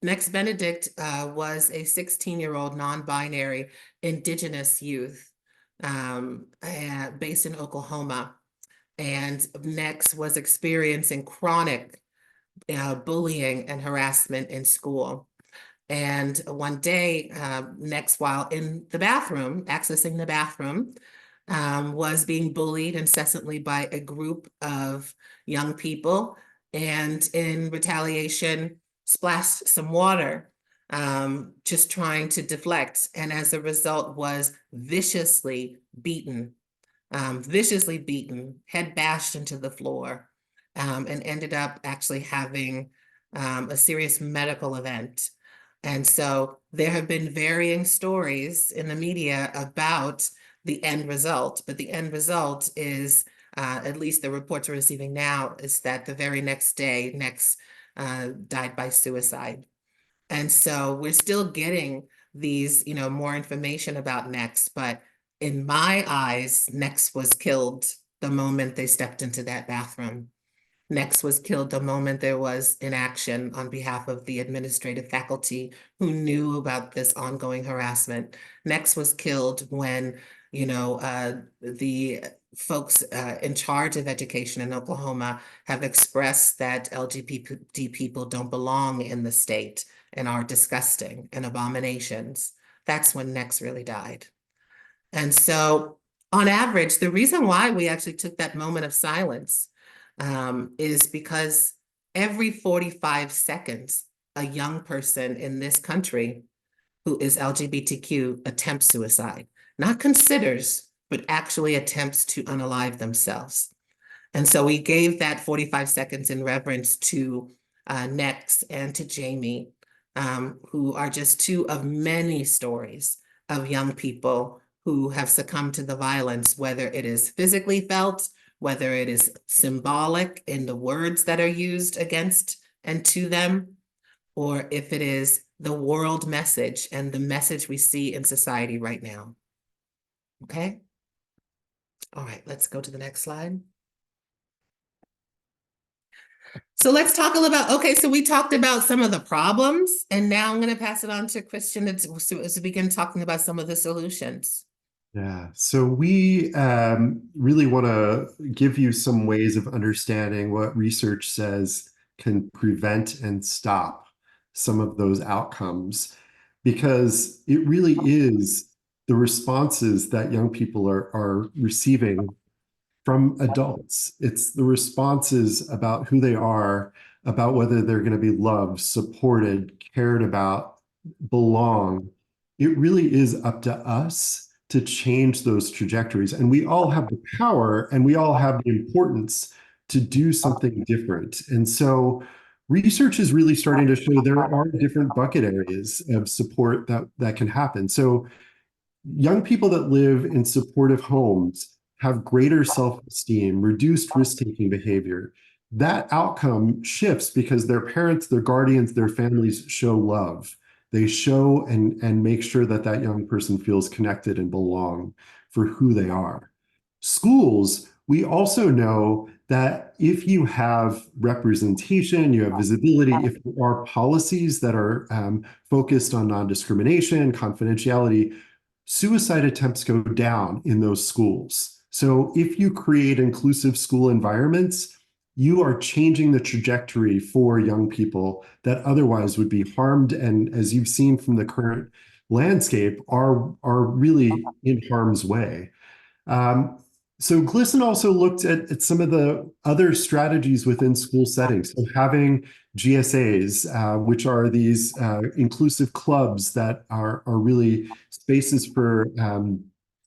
S3: Next Benedict was a 16-year-old non-binary Indigenous youth based in Oklahoma. And Next was experiencing chronic bullying and harassment in school. And one day, Next, while in the bathroom, accessing the bathroom, was being bullied incessantly by a group of young people, and in retaliation, splashed some water, just trying to deflect. And as a result, was viciously beaten, head bashed into the floor, and ended up actually having a serious medical event. And so there have been varying stories in the media about the end result, but the end result is, at least the reports we're receiving now, is that the very next day, Next died by suicide. And so we're still getting these, more information about Next, but in my eyes, Next was killed the moment they stepped into that bathroom. Next was killed the moment there was inaction on behalf of the administrative faculty who knew about this ongoing harassment. Next was killed when, the folks in charge of education in Oklahoma have expressed that LGBT people don't belong in the state and are disgusting and abominations. That's when Next really died. And so on average, the reason why we actually took that moment of silence is because every 45 seconds, a young person in this country who is LGBTQ attempts suicide, not considers, but actually attempts to unalive themselves. And so we gave that 45 seconds in reverence to Next and to Jamie, who are just two of many stories of young people who have succumbed to the violence, whether it is physically felt, whether it is symbolic in the words that are used against and to them, or if it is the world message and the message we see in society right now. Okay? All right, let's go to the next slide. So let's talk a little about, okay, so we talked about some of the problems, and now I'm going to pass it on to Christian as we begin talking about some of the solutions.
S2: Yeah, so we really want to give you some ways of understanding what research says can prevent and stop some of those outcomes, because it really is the responses that young people are receiving from adults. It's the responses about who they are, about whether they're going to be loved, supported, cared about, belong. It really is up to us to change those trajectories. And we all have the power and we all have the importance to do something different. And so research is really starting to show there are different bucket areas of support that can happen. So young people that live in supportive homes have greater self-esteem, reduced risk-taking behavior. That outcome shifts because their parents, their guardians, their families show love. They show and make sure that that young person feels connected and belong for who they are. Schools, we also know that if you have representation, you have visibility, if there are policies that are focused on non-discrimination, confidentiality, suicide attempts go down in those schools. So if you create inclusive school environments, you are changing the trajectory for young people that otherwise would be harmed, and as you've seen from the current landscape, are really in harm's way. Um, so GLSEN also looked at some of the other strategies within school settings. So having GSAs, which are these inclusive clubs that are really spaces for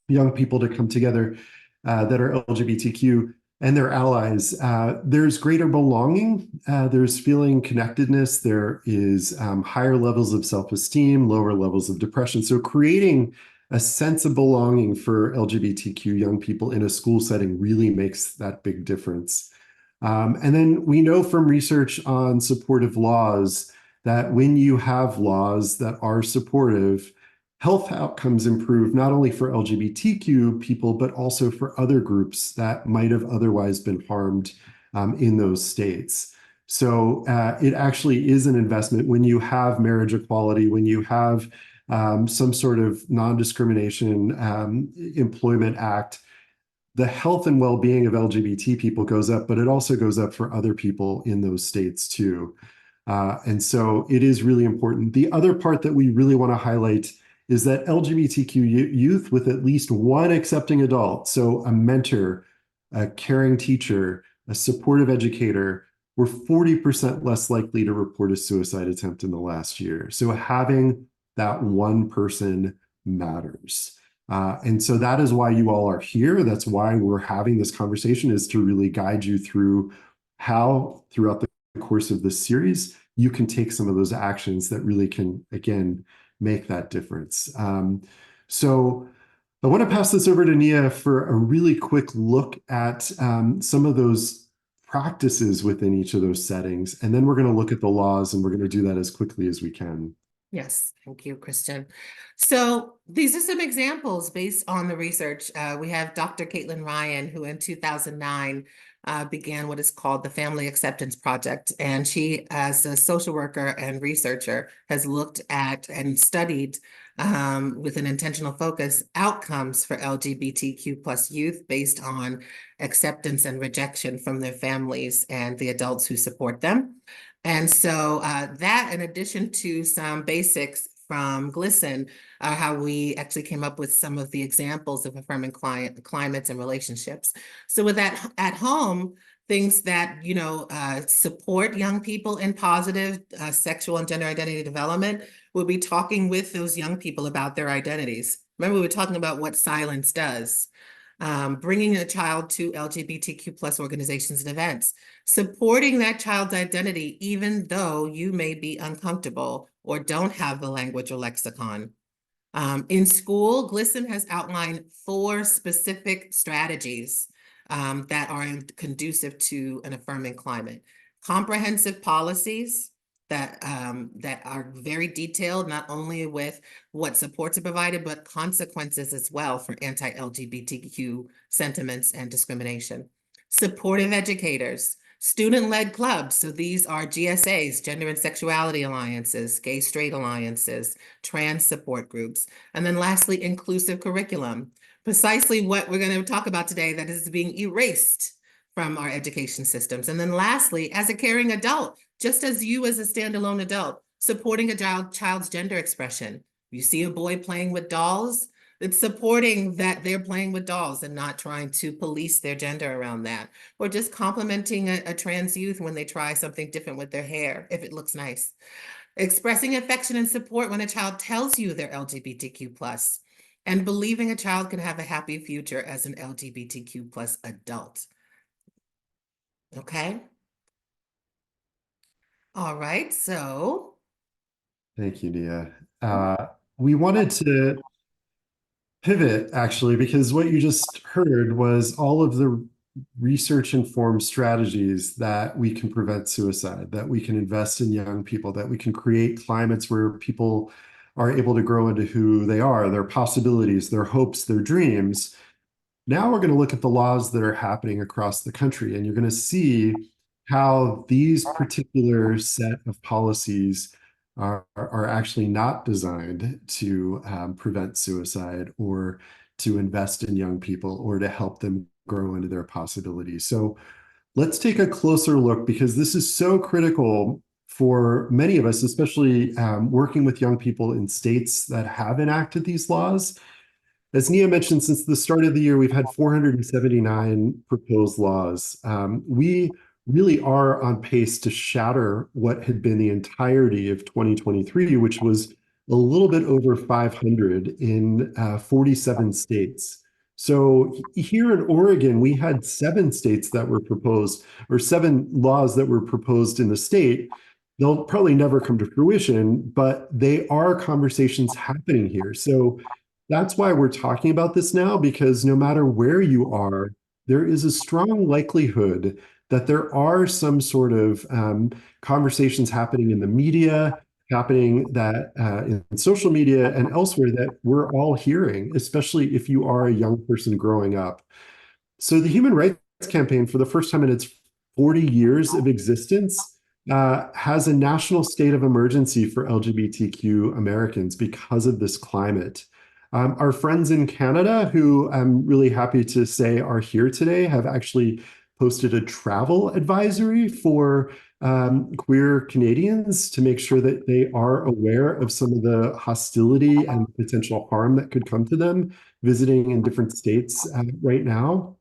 S2: young people to come together that are LGBTQ and their allies. There's greater belonging, there's feeling connectedness, there is higher levels of self-esteem, lower levels of depression. So creating a sense of belonging for LGBTQ young people in a school setting really makes that big difference. And then we know from research on supportive laws that when you have laws that are supportive, health outcomes improve not only for LGBTQ people, but also for other groups that might have otherwise been harmed in those states. So it actually is an investment when you have marriage equality, when you have some sort of non-discrimination employment act. The health and well-being of LGBT people goes up, but it also goes up for other people in those states too. And so it is really important. The other part that we really want to highlight is that LGBTQ youth with at least one accepting adult, so a mentor, a caring teacher, a supportive educator, were 40% less likely to report a suicide attempt in the last year. So having that one person matters. And so that is why you all are here. That's why we're having this conversation, is to really guide you through how throughout the course of this series, you can take some of those actions that really can, again, make that difference. So I want to pass this over to Nia for a really quick look at some of those practices within each of those settings. And then we're going to look at the laws, and we're going to do that as quickly as we can.
S3: Yes, thank you, Christian. So these are some examples based on the research. We have Dr. Caitlin Ryan, who in 2009 began what is called the Family Acceptance Project. And she, as a social worker and researcher, has looked at and studied with an intentional focus outcomes for LGBTQ plus youth based on acceptance and rejection from their families and the adults who support them. And so that, in addition to some basics from GLSEN, how we actually came up with some of the examples of affirming climates and relationships. So with that at home, things that, support young people in positive sexual and gender identity development, we'll be talking with those young people about their identities. Remember, we were talking about what silence does. Bringing a child to LGBTQ plus organizations and events, supporting that child's identity, even though you may be uncomfortable or don't have the language or lexicon. In school, GLSEN has outlined 4 specific strategies that are conducive to an affirming climate. Comprehensive policies that are very detailed, not only with what supports are provided, but consequences as well for anti-LGBTQ sentiments and discrimination. Supportive educators. Student-led clubs, so these are GSAs, gender and sexuality alliances, gay straight alliances, trans support groups. And then lastly, inclusive curriculum, precisely what we're going to talk about today that is being erased from our education systems. And then lastly, as a caring adult, just as you as a standalone adult, supporting a child's gender expression. You see a boy playing with dolls, it's supporting that they're playing with dolls and not trying to police their gender around that, or just complimenting a trans youth when they try something different with their hair, if it looks nice. Expressing affection and support when a child tells you they're LGBTQ+, and believing a child can have a happy future as an LGBTQ+ adult. Okay? All right, so.
S2: Thank you, Nia. We wanted to pivot actually, because what you just heard was all of the research-informed strategies that we can prevent suicide, that we can invest in young people, that we can create climates where people are able to grow into who they are, their possibilities, their hopes, their dreams. Now we're going to look at the laws that are happening across the country, and you're going to see how these particular set of policies are actually not designed to prevent suicide or to invest in young people or to help them grow into their possibilities. So let's take a closer look, because this is so critical for many of us, especially working with young people in states that have enacted these laws. As Nia mentioned, since the start of the year, we've had 479 proposed laws. We really are on pace to shatter what had been the entirety of 2023, which was a little bit over 500 in 47 states. So here in Oregon, we had 7 states that were proposed, or 7 laws that were proposed in the state. They'll probably never come to fruition, but they are conversations happening here. So that's why we're talking about this now, because no matter where you are, there is a strong likelihood that there are some sort of conversations happening in the media, happening that in social media and elsewhere that we're all hearing, especially if you are a young person growing up. So the Human Rights Campaign, for the first time in its 40 years of existence, has a national state of emergency for LGBTQ Americans because of this climate. Our friends in Canada, who I'm really happy to say are here today, have actually posted a travel advisory for queer Canadians to make sure that they are aware of some of the hostility and potential harm that could come to them visiting in different states right now.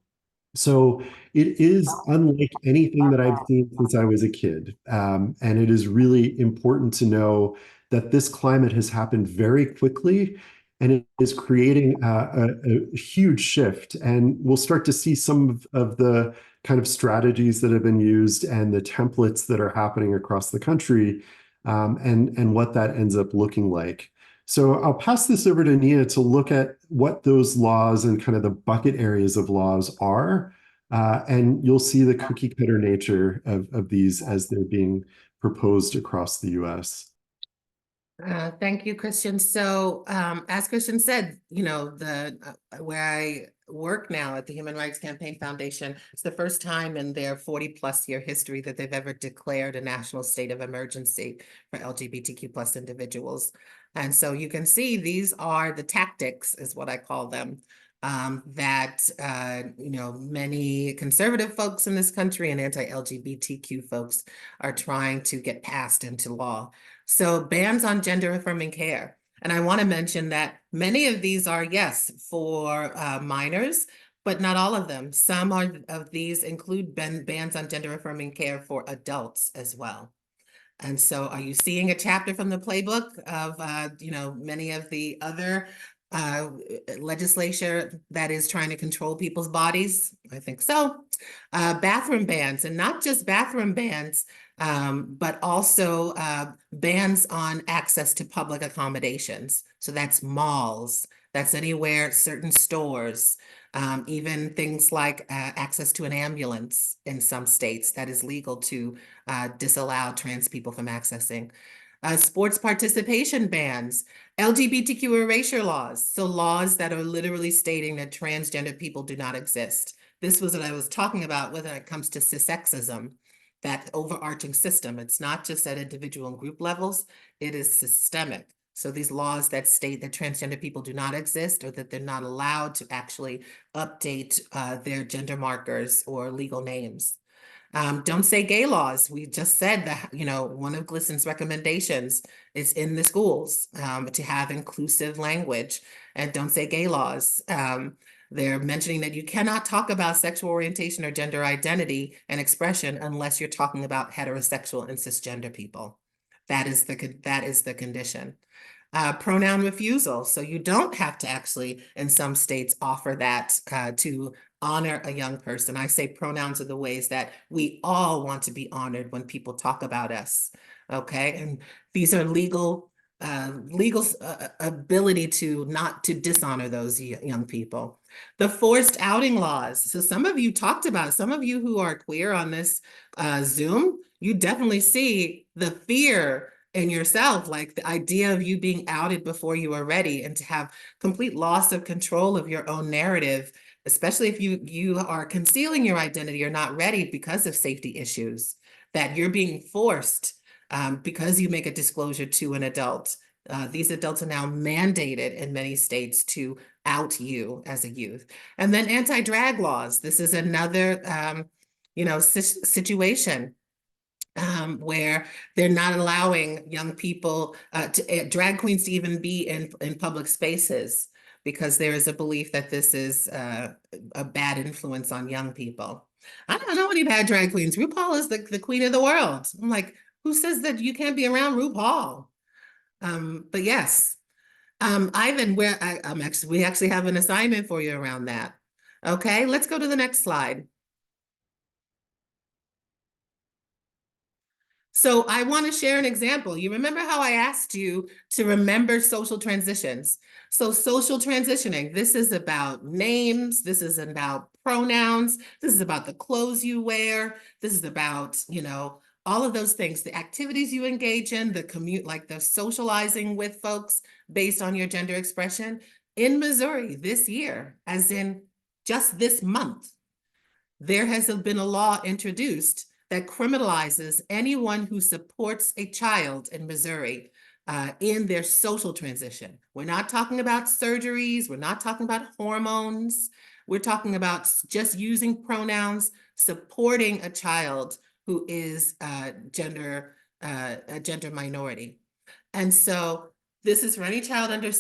S2: So it is unlike anything that I've seen since I was a kid. And it is really important to know that this climate has happened very quickly, and it is creating a huge shift. And we'll start to see some of the kind of strategies that have been used and the templates that are happening across the country, and what that ends up looking like. So I'll pass this over to Nia to look at what those laws and kind of the bucket areas of laws are. And you'll see the cookie cutter nature of these as they're being proposed across the US.
S3: Thank you, Christian. So as Christian said, you know, where I work now at the Human Rights Campaign Foundation, it's the first time in their 40+ year history that they've ever declared a national state of emergency for LGBTQ+ individuals. And so you can see these are the tactics, is what I call them, that you know, many conservative folks in this country and anti-LGBTQ folks are trying to get passed into law. So bans on gender-affirming care. And I want to mention that many of these are, yes, for minors, but not all of them. Some of these include bans on gender-affirming care for adults as well. And so are you seeing a chapter from the playbook of, you know, many of the other legislature that is trying to control people's bodies? I think so. Bathroom bans, and not just bathroom bans, but also bans on access to public accommodations. So that's malls, that's anywhere, certain stores, even things like access to an ambulance in some states that is legal to disallow trans people from accessing. Sports participation bans, LGBTQ erasure laws, so laws that are literally stating that transgender people do not exist. This was what I was talking about when it comes to cissexism. that overarching system. It's not just at individual and group levels, it is systemic. So these laws that state that transgender people do not exist, or that they're not allowed to actually update their gender markers or legal names. Don't say gay laws. We just said that, one of GLSEN's recommendations is in the schools to have inclusive language, and don't say gay laws. They're mentioning that you cannot talk about sexual orientation or gender identity and expression unless you're talking about heterosexual and cisgender people. That is the condition. Pronoun refusal. So you don't have to actually, in some states, offer that to honor a young person. I say pronouns are the ways that we all want to be honored when people talk about us. Okay, and these are legal ability to not to dishonor those young people. The forced outing laws. So some of you talked about it. Some of you who are queer on this Zoom, you definitely see the fear in yourself, like the idea of you being outed before you are ready, and to have complete loss of control of your own narrative, especially if you are concealing your identity or not ready because of safety issues, that you're being forced because you make a disclosure to an adult. These adults are now mandated in many states to out you as a youth. And then anti-drag laws. This is another situation where they're not allowing young people, drag queens to even be in public spaces, because there is a belief that this is a bad influence on young people. I don't know any bad drag queens. RuPaul is the queen of the world. I'm like, who says that you can't be around RuPaul? But yes, Ivan, we actually have an assignment for you around that. Okay, let's go to the next slide. So I want to share an example. You remember how I asked you to remember social transitions? So social transitioning, this is about names, this is about pronouns, this is about the clothes you wear, this is about, all of those things, the activities you engage in, the commute, like the socializing with folks based on your gender expression. In Missouri this year, as in just this month, there has been a law introduced that criminalizes anyone who supports a child in Missouri in their social transition. We're not talking about surgeries. We're not talking about hormones. We're talking about just using pronouns, supporting a child who is a gender minority. And so this is for any child under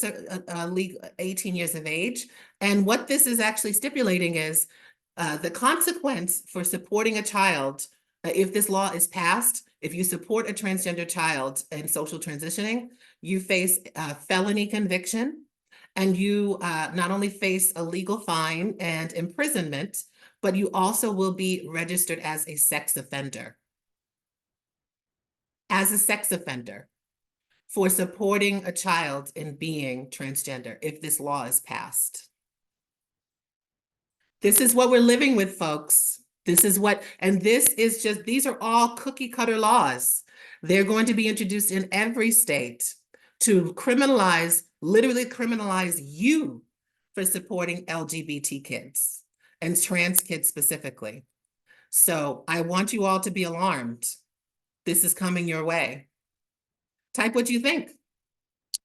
S3: 18 years of age. And what this is actually stipulating is the consequence for supporting a child, if this law is passed, if you support a transgender child in social transitioning, you face a felony conviction, and you not only face a legal fine and imprisonment, but you also will be registered as a sex offender. As a sex offender for supporting a child in being transgender, if this law is passed. This is what we're living with, folks. This is what, and this is just, these are all cookie cutter laws. They're going to be introduced in every state to criminalize, literally criminalize you for supporting LGBT kids and trans kids specifically. So I want you all to be alarmed. This is coming your way. Type what you think.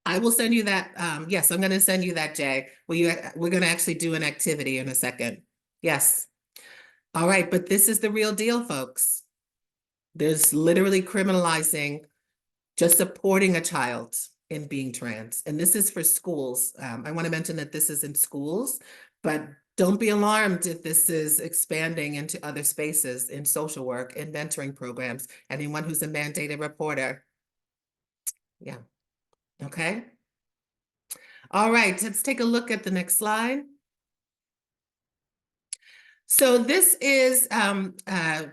S3: I will send you that. Yes, I'm going to send you that, Jay. We're going to actually do an activity in a second. Yes. All right. But this is the real deal, folks. There's literally criminalizing just supporting a child in being trans. And this is for schools. I want to mention that this is in schools, but don't be alarmed if this is expanding into other spaces in social work, in mentoring programs, anyone who's a mandated reporter. Yeah. Okay. All right, let's take a look at the next slide. So this is,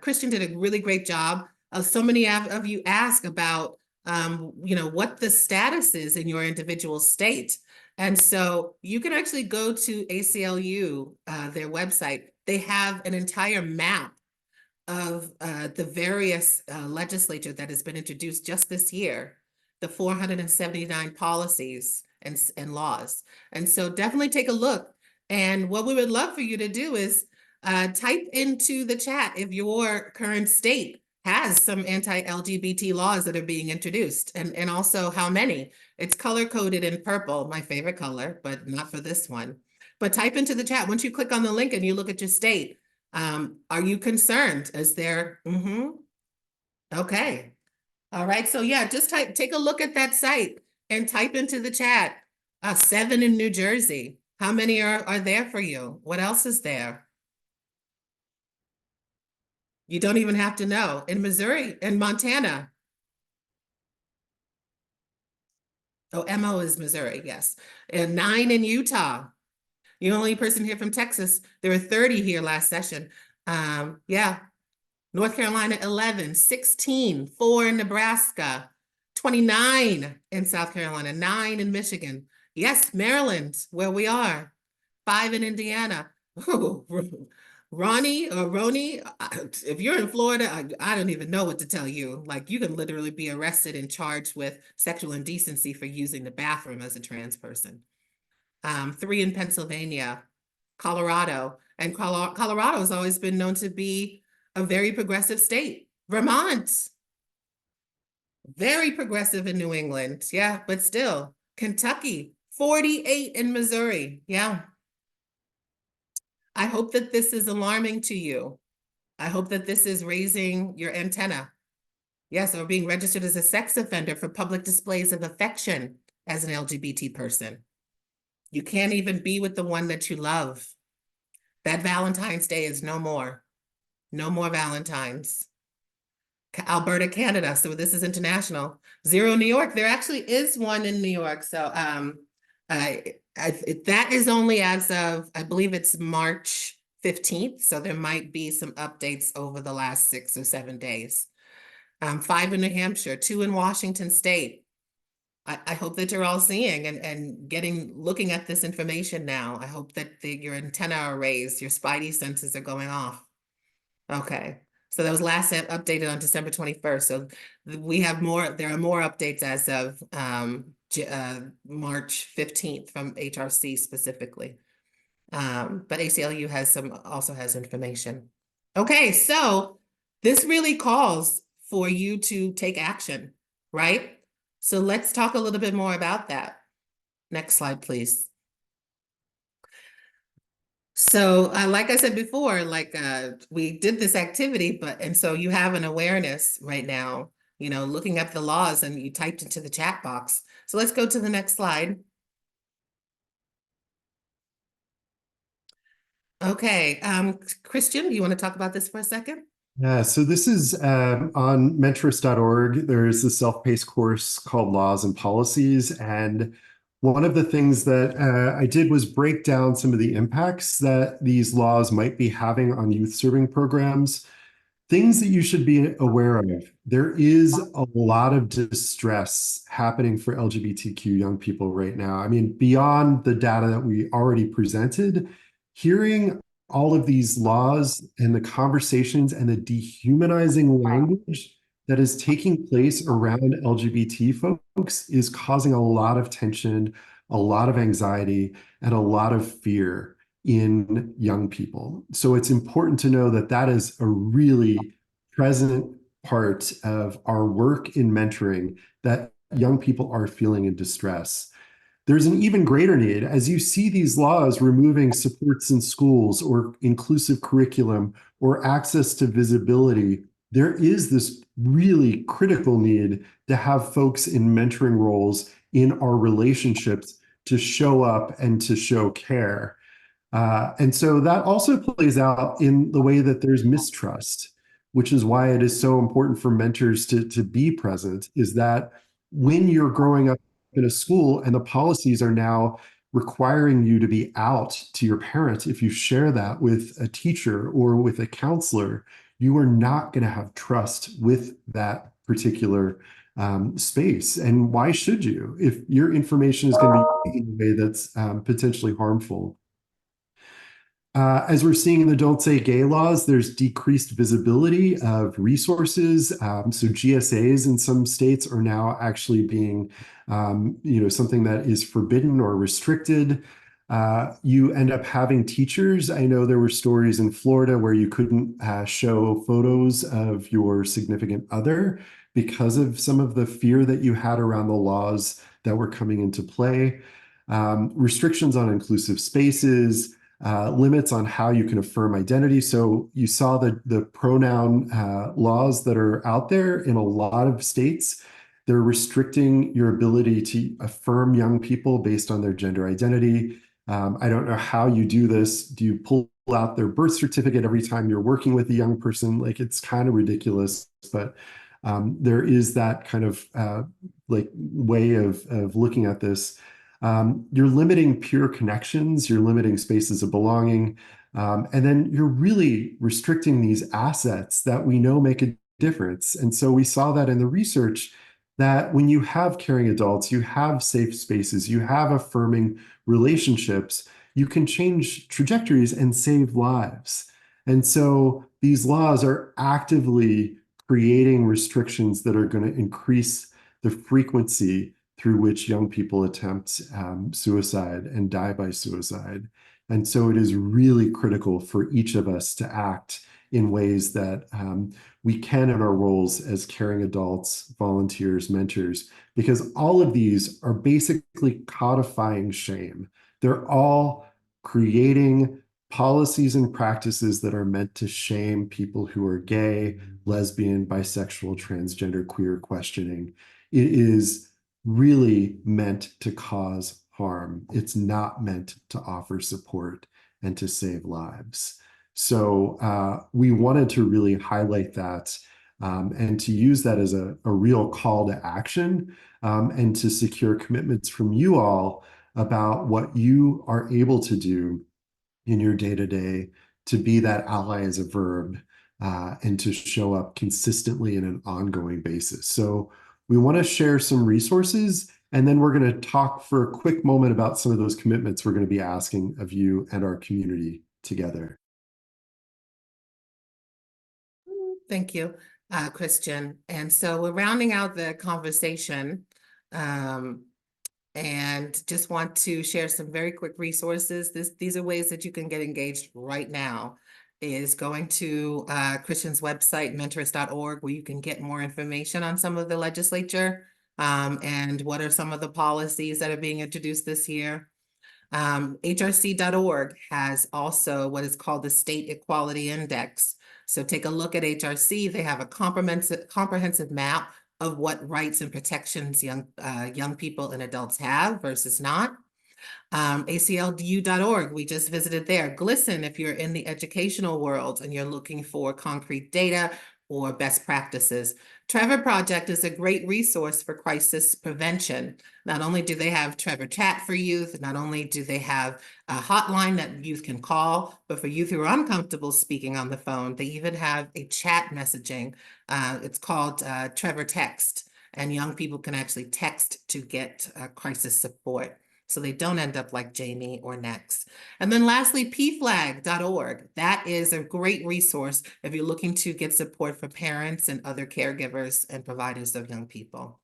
S3: Christian did a really great job. So many of you ask about, what the status is in your individual state. And so you can actually go to ACLU, their website. They have an entire map of the various legislature that has been introduced just this year, the 479 policies and laws. And so definitely take a look. And what we would love for you to do is type into the chat if your current state has some anti-LGBT laws that are being introduced, and also how many. It's color coded in purple, my favorite color, but not for this one. But type into the chat, once you click on the link and you look at your state, are you concerned? Is there, okay. All right, so yeah, just take a look at that site and type into the chat, 7 in New Jersey. How many are there for you? What else is there? You don't even have to know. In Missouri, in Montana. Oh, MO is Missouri, yes. And 9 in Utah. The only person here from Texas. There were 30 here last session. Yeah. North Carolina, 11, 16, 4 in Nebraska, 29 in South Carolina, 9 in Michigan. Yes, Maryland, where we are, 5 in Indiana. Oh, Ronnie or Roni, if you're in Florida, I don't even know what to tell you. Like, you can literally be arrested and charged with sexual indecency for using the bathroom as a trans person. 3 in Pennsylvania, Colorado, and Colorado has always been known to be a very progressive state. Vermont, very progressive in New England. Yeah, but still. Kentucky, 48 in Missouri. Yeah. I hope that this is alarming to you. I hope that this is raising your antenna. Yes, or being registered as a sex offender for public displays of affection as an LGBT person. You can't even be with the one that you love. That Valentine's Day is no more. No more Valentines. Alberta, Canada. So this is international. 0 New York. There actually is one in New York. So that is only as of, I believe it's March 15th. So there might be some updates over the last 6 or 7 days. 5 in New Hampshire, 2 in Washington State. I hope that you're all seeing and looking at this information now. I hope that your antenna are raised, your spidey senses are going off. Okay, so that was last updated on December 21st. So we have more, there are more updates as of March 15th from HRC specifically. But ACLU also has information. Okay, so this really calls for you to take action, right? So let's talk a little bit more about that. Next slide, please. So like I said before, we did this activity, and so you have an awareness right now, looking up the laws, and you typed into the chat box. So let's go to the next slide. Okay, Christian, do you want to talk about this for a second?
S2: Yeah, so this is on mentorist.org. There's a self-paced course called Laws and Policies. And one of the things that I did was break down some of the impacts that these laws might be having on youth serving programs, things that you should be aware of. There is a lot of distress happening for LGBTQ young people right now. I mean, beyond the data that we already presented, hearing all of these laws and the conversations and the dehumanizing language that is taking place around LGBT folks is causing a lot of tension, a lot of anxiety, and a lot of fear in young people. So it's important to know that that is a really present part of our work in mentoring, that young people are feeling in distress. There's an even greater need as you see these laws removing supports in schools or inclusive curriculum or access to visibility. There is this really critical need to have folks in mentoring roles in our relationships to show up and to show care. And so that also plays out in the way that there's mistrust, which is why it is so important for mentors to be present, is that when you're growing up in a school and the policies are now requiring you to be out to your parents, if you share that with a teacher or with a counselor, you are not going to have trust with that particular space. And why should you, if your information is going to be in a way that's potentially harmful? As we're seeing in the Don't Say Gay laws, there's decreased visibility of resources. So GSAs in some states are now actually being, something that is forbidden or restricted. You end up having teachers. I know there were stories in Florida where you couldn't show photos of your significant other because of some of the fear that you had around the laws that were coming into play. Restrictions on inclusive spaces, limits on how you can affirm identity. So you saw the pronoun laws that are out there in a lot of states. They're restricting your ability to affirm young people based on their gender identity. I don't know how you do this. Do you pull out their birth certificate every time you're working with a young person? Like, it's kind of ridiculous, but there is that kind of like way of looking at this. You're limiting peer connections, you're limiting spaces of belonging, and then you're really restricting these assets that we know make a difference. And so we saw that in the research that when you have caring adults, you have safe spaces, you have affirming relationships, you can change trajectories and save lives. And so these laws are actively creating restrictions that are going to increase the frequency through which young people attempt suicide and die by suicide. And so it is really critical for each of us to act in ways that we can in our roles as caring adults, volunteers, mentors, because all of these are basically codifying shame. They're all creating policies and practices that are meant to shame people who are gay, lesbian, bisexual, transgender, queer, questioning. It is really meant to cause harm. It's not meant to offer support and to save lives. So we wanted to really highlight that and to use that as a real call to action and to secure commitments from you all about what you are able to do in your day-to-day to be that ally as a verb and to show up consistently in an ongoing basis. So we want to share some resources, and then we're going to talk for a quick moment about some of those commitments we're going to be asking of you and our community together.
S3: Thank you, Christian. And so we're rounding out the conversation and just want to share some very quick resources. These are ways that you can get engaged right now. Is going to Christian's website, mentorist.org, where you can get more information on some of the legislature and what are some of the policies that are being introduced this year. HRC.org has also what is called the State Equality Index. So take a look at HRC. They have a comprehensive map of what rights and protections young people and adults have versus not. ACLU.org, we just visited there. GLSEN, if you're in the educational world and you're looking for concrete data or best practices. Trevor Project is a great resource for crisis prevention. Not only do they have Trevor Chat for youth, not only do they have a hotline that youth can call, but for youth who are uncomfortable speaking on the phone, they even have a chat messaging. It's called Trevor Text, and young people can actually text to get crisis support, so they don't end up like Jamie or Next. And then lastly, pflag.org. That is a great resource if you're looking to get support for parents and other caregivers and providers of young people.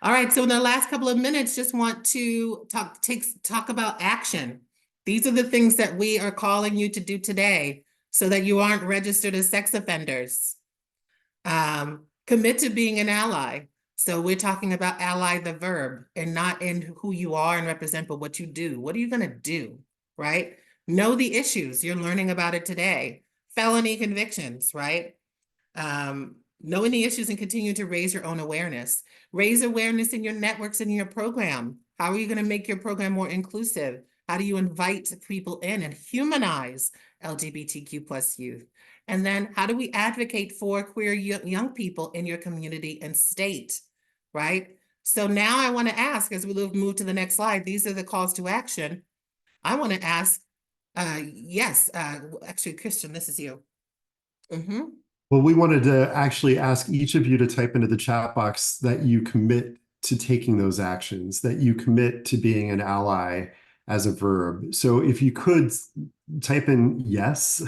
S3: All right, so in the last couple of minutes, just want to talk about action. These are the things that we are calling you to do today so that you aren't registered as sex offenders. Commit to being an ally. So we're talking about ally the verb and not in who you are and represent, but what you do. What are you going to do, right? Know the issues. You're learning about it today. Felony convictions, right? Knowing the issues and continue to raise your own awareness. Raise awareness in your networks and in your program. How are you going to make your program more inclusive? How do you invite people in and humanize LGBTQ plus youth? And then how do we advocate for queer young people in your community and state, right? So now I want to ask, as we move to the next slide, these are the calls to action. I want to ask, actually, Christian, this is you.
S2: Well, we wanted to actually ask each of you to type into the chat box that you commit to taking those actions, that you commit to being an ally as a verb. So if you could type in yes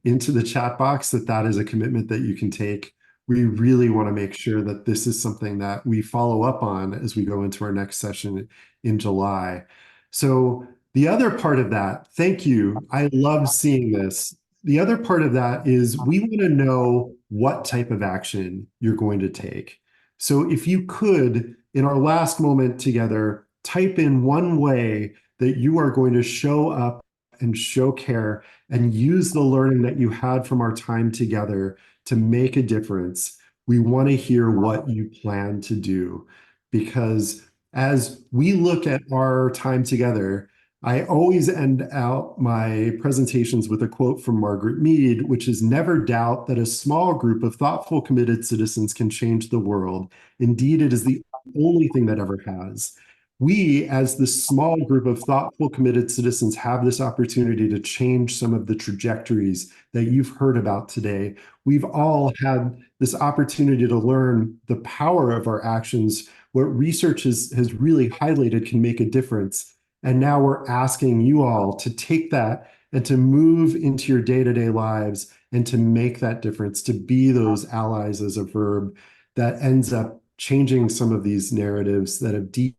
S2: into the chat box, that is a commitment that you can take. We really want to make sure that this is something that we follow up on as we go into our next session in July. So The other part of that, thank you. I love seeing this. The other part of that is we want to know what type of action you're going to take. So if you could, in our last moment together, type in one way that you are going to show up and show care and use the learning that you had from our time together to make a difference. We want to hear what you plan to do because as we look at our time together, I always end out my presentations with a quote from Margaret Mead, which is never doubt that a small group of thoughtful, committed citizens can change the world. Indeed, it is the only thing that ever has. We, as the small group of thoughtful, committed citizens, have this opportunity to change some of the trajectories that you've heard about today. We've all had this opportunity to learn the power of our actions. What research has really highlighted can make a difference. And now we're asking you all to take that and to move into your day-to-day lives and to make that difference, to be those allies as a verb that ends up changing some of these narratives that have deep.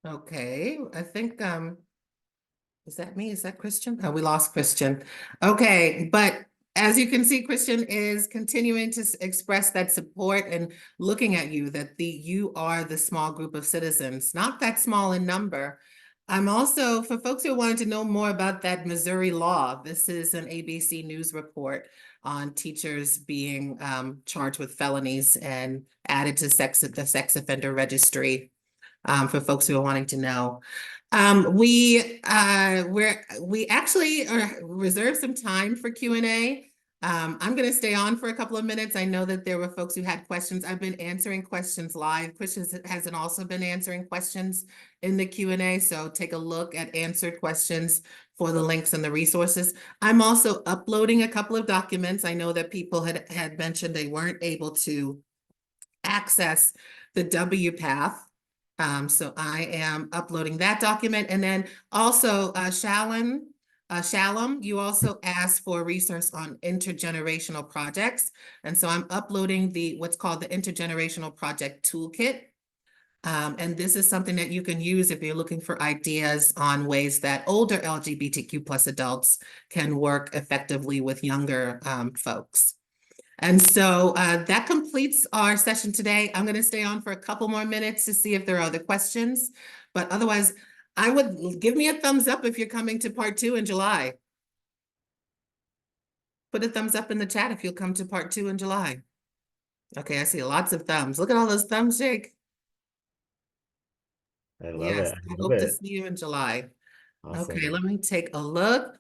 S3: Okay, I think is that me? Is that Christian? Oh, we lost Christian. Okay, but as you can see, Christian is continuing to express that support and looking at you, that you are the small group of citizens, not that small in number. I'm also, for folks who wanted to know more about that Missouri law, this is an ABC News report on teachers being charged with felonies and added to the sex offender registry, for folks who are wanting to know. We actually reserved some time for Q&A. I'm going to stay on for a couple of minutes. I know that there were folks who had questions. I've been answering questions live. Christian hasn't also been answering questions in the Q&A, so take a look at answered questions for the links and the resources. I'm also uploading a couple of documents. I know that people had mentioned they weren't able to access the WPATH. So I am uploading that document. And then also Shalom, you also asked for a resource on intergenerational projects. And so I'm uploading what's called the Intergenerational Project Toolkit. And this is something that you can use if you're looking for ideas on ways that older LGBTQ plus adults can work effectively with younger folks. And so that completes our session today. I'm going to stay on for a couple more minutes to see if there are other questions. But otherwise, I would give me a thumbs up if you're coming to part 2 in July. Put a thumbs up in the chat if you'll come to part 2 in July. Okay, I see lots of thumbs. Look at all those thumbs, Jake.
S1: I love
S3: Yes,
S1: it.
S3: I
S1: I love
S3: hope to
S1: it.
S3: see you in July.
S1: Awesome.
S3: Okay, let me take a look.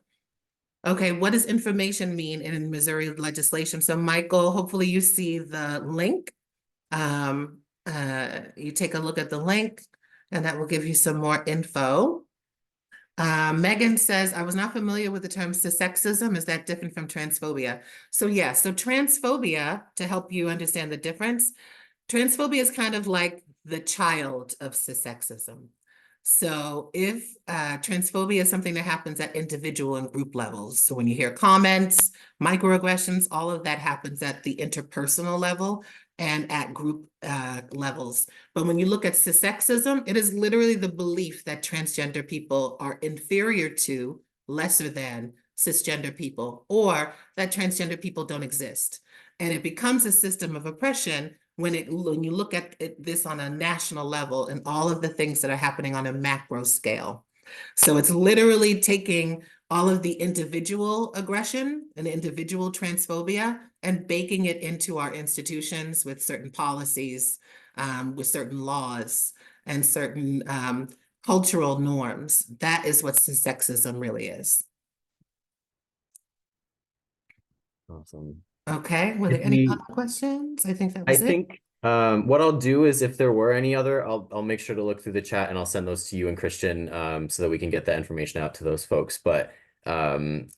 S3: Okay, what does information mean in Missouri legislation? So Michael, hopefully you see the link. You take a look at the link and that will give you some more info. Megan says, I was not familiar with the term cissexism. Is that different from transphobia? So yeah, so transphobia, to help you understand the difference, transphobia is kind of like the child of cissexism. So if transphobia is something that happens at individual and group levels. So when you hear comments, microaggressions, all of that happens at the interpersonal level and at group levels. But when you look at cissexism, it is literally the belief that transgender people are inferior to, lesser than cisgender people, or that transgender people don't exist. And it becomes a system of oppression when you look at this on a national level and all of the things that are happening on a macro scale. So it's literally taking all of the individual aggression and individual transphobia and baking it into our institutions with certain policies, with certain laws and certain cultural norms. That is what sexism really is.
S1: Awesome.
S3: Okay, were there any other questions? I think that
S1: I
S3: was it.
S1: think what I'll do is if there were any other, I'll make sure to look through the chat and I'll send those to you and Christian so that we can get that information out to those folks. But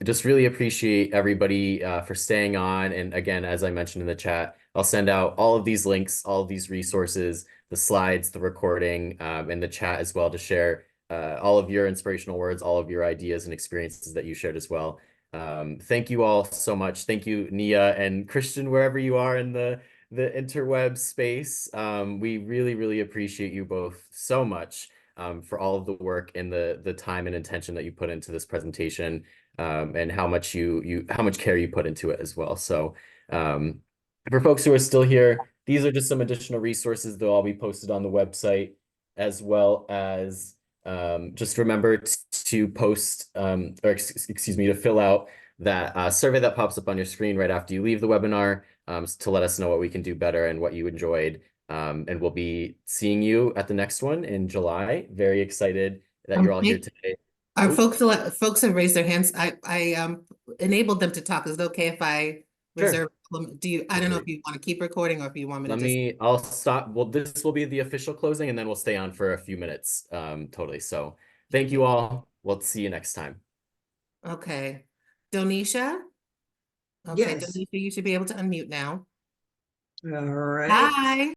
S1: just really appreciate everybody for staying on. And again, as I mentioned in the chat, I'll send out all of these links, all of these resources, the slides, the recording, and the chat as well to share all of your inspirational words, all of your ideas and experiences that you shared as well. Thank you all so much. Thank you, Nia and Christian, wherever you are in the the interweb space. We really, really appreciate you both so much for all of the work and the time and intention that you put into this presentation, and how much how much care you put into it as well. So for folks who are still here, these are just some additional resources. They'll all be posted on the website, as well as just remember to post excuse me, to fill out that survey that pops up on your screen right after you leave the webinar, to let us know what we can do better and what you enjoyed. And we'll be seeing you at the next one in July. Very excited that you're all here today.
S3: Our
S1: Oh,
S3: folks have raised their hands. I enabled them to talk. Is it okay if I
S1: sure.
S3: reserve? I don't know if you want to keep recording or if you want me to just.
S1: I'll stop. Well, this will be the official closing, and then we'll stay on for a few minutes, totally. So thank you all. We'll see you next time.
S3: Okay. Donisha? Okay,
S5: Yes.
S3: Donisha, you should be able to unmute now.
S5: All right.
S3: Hi.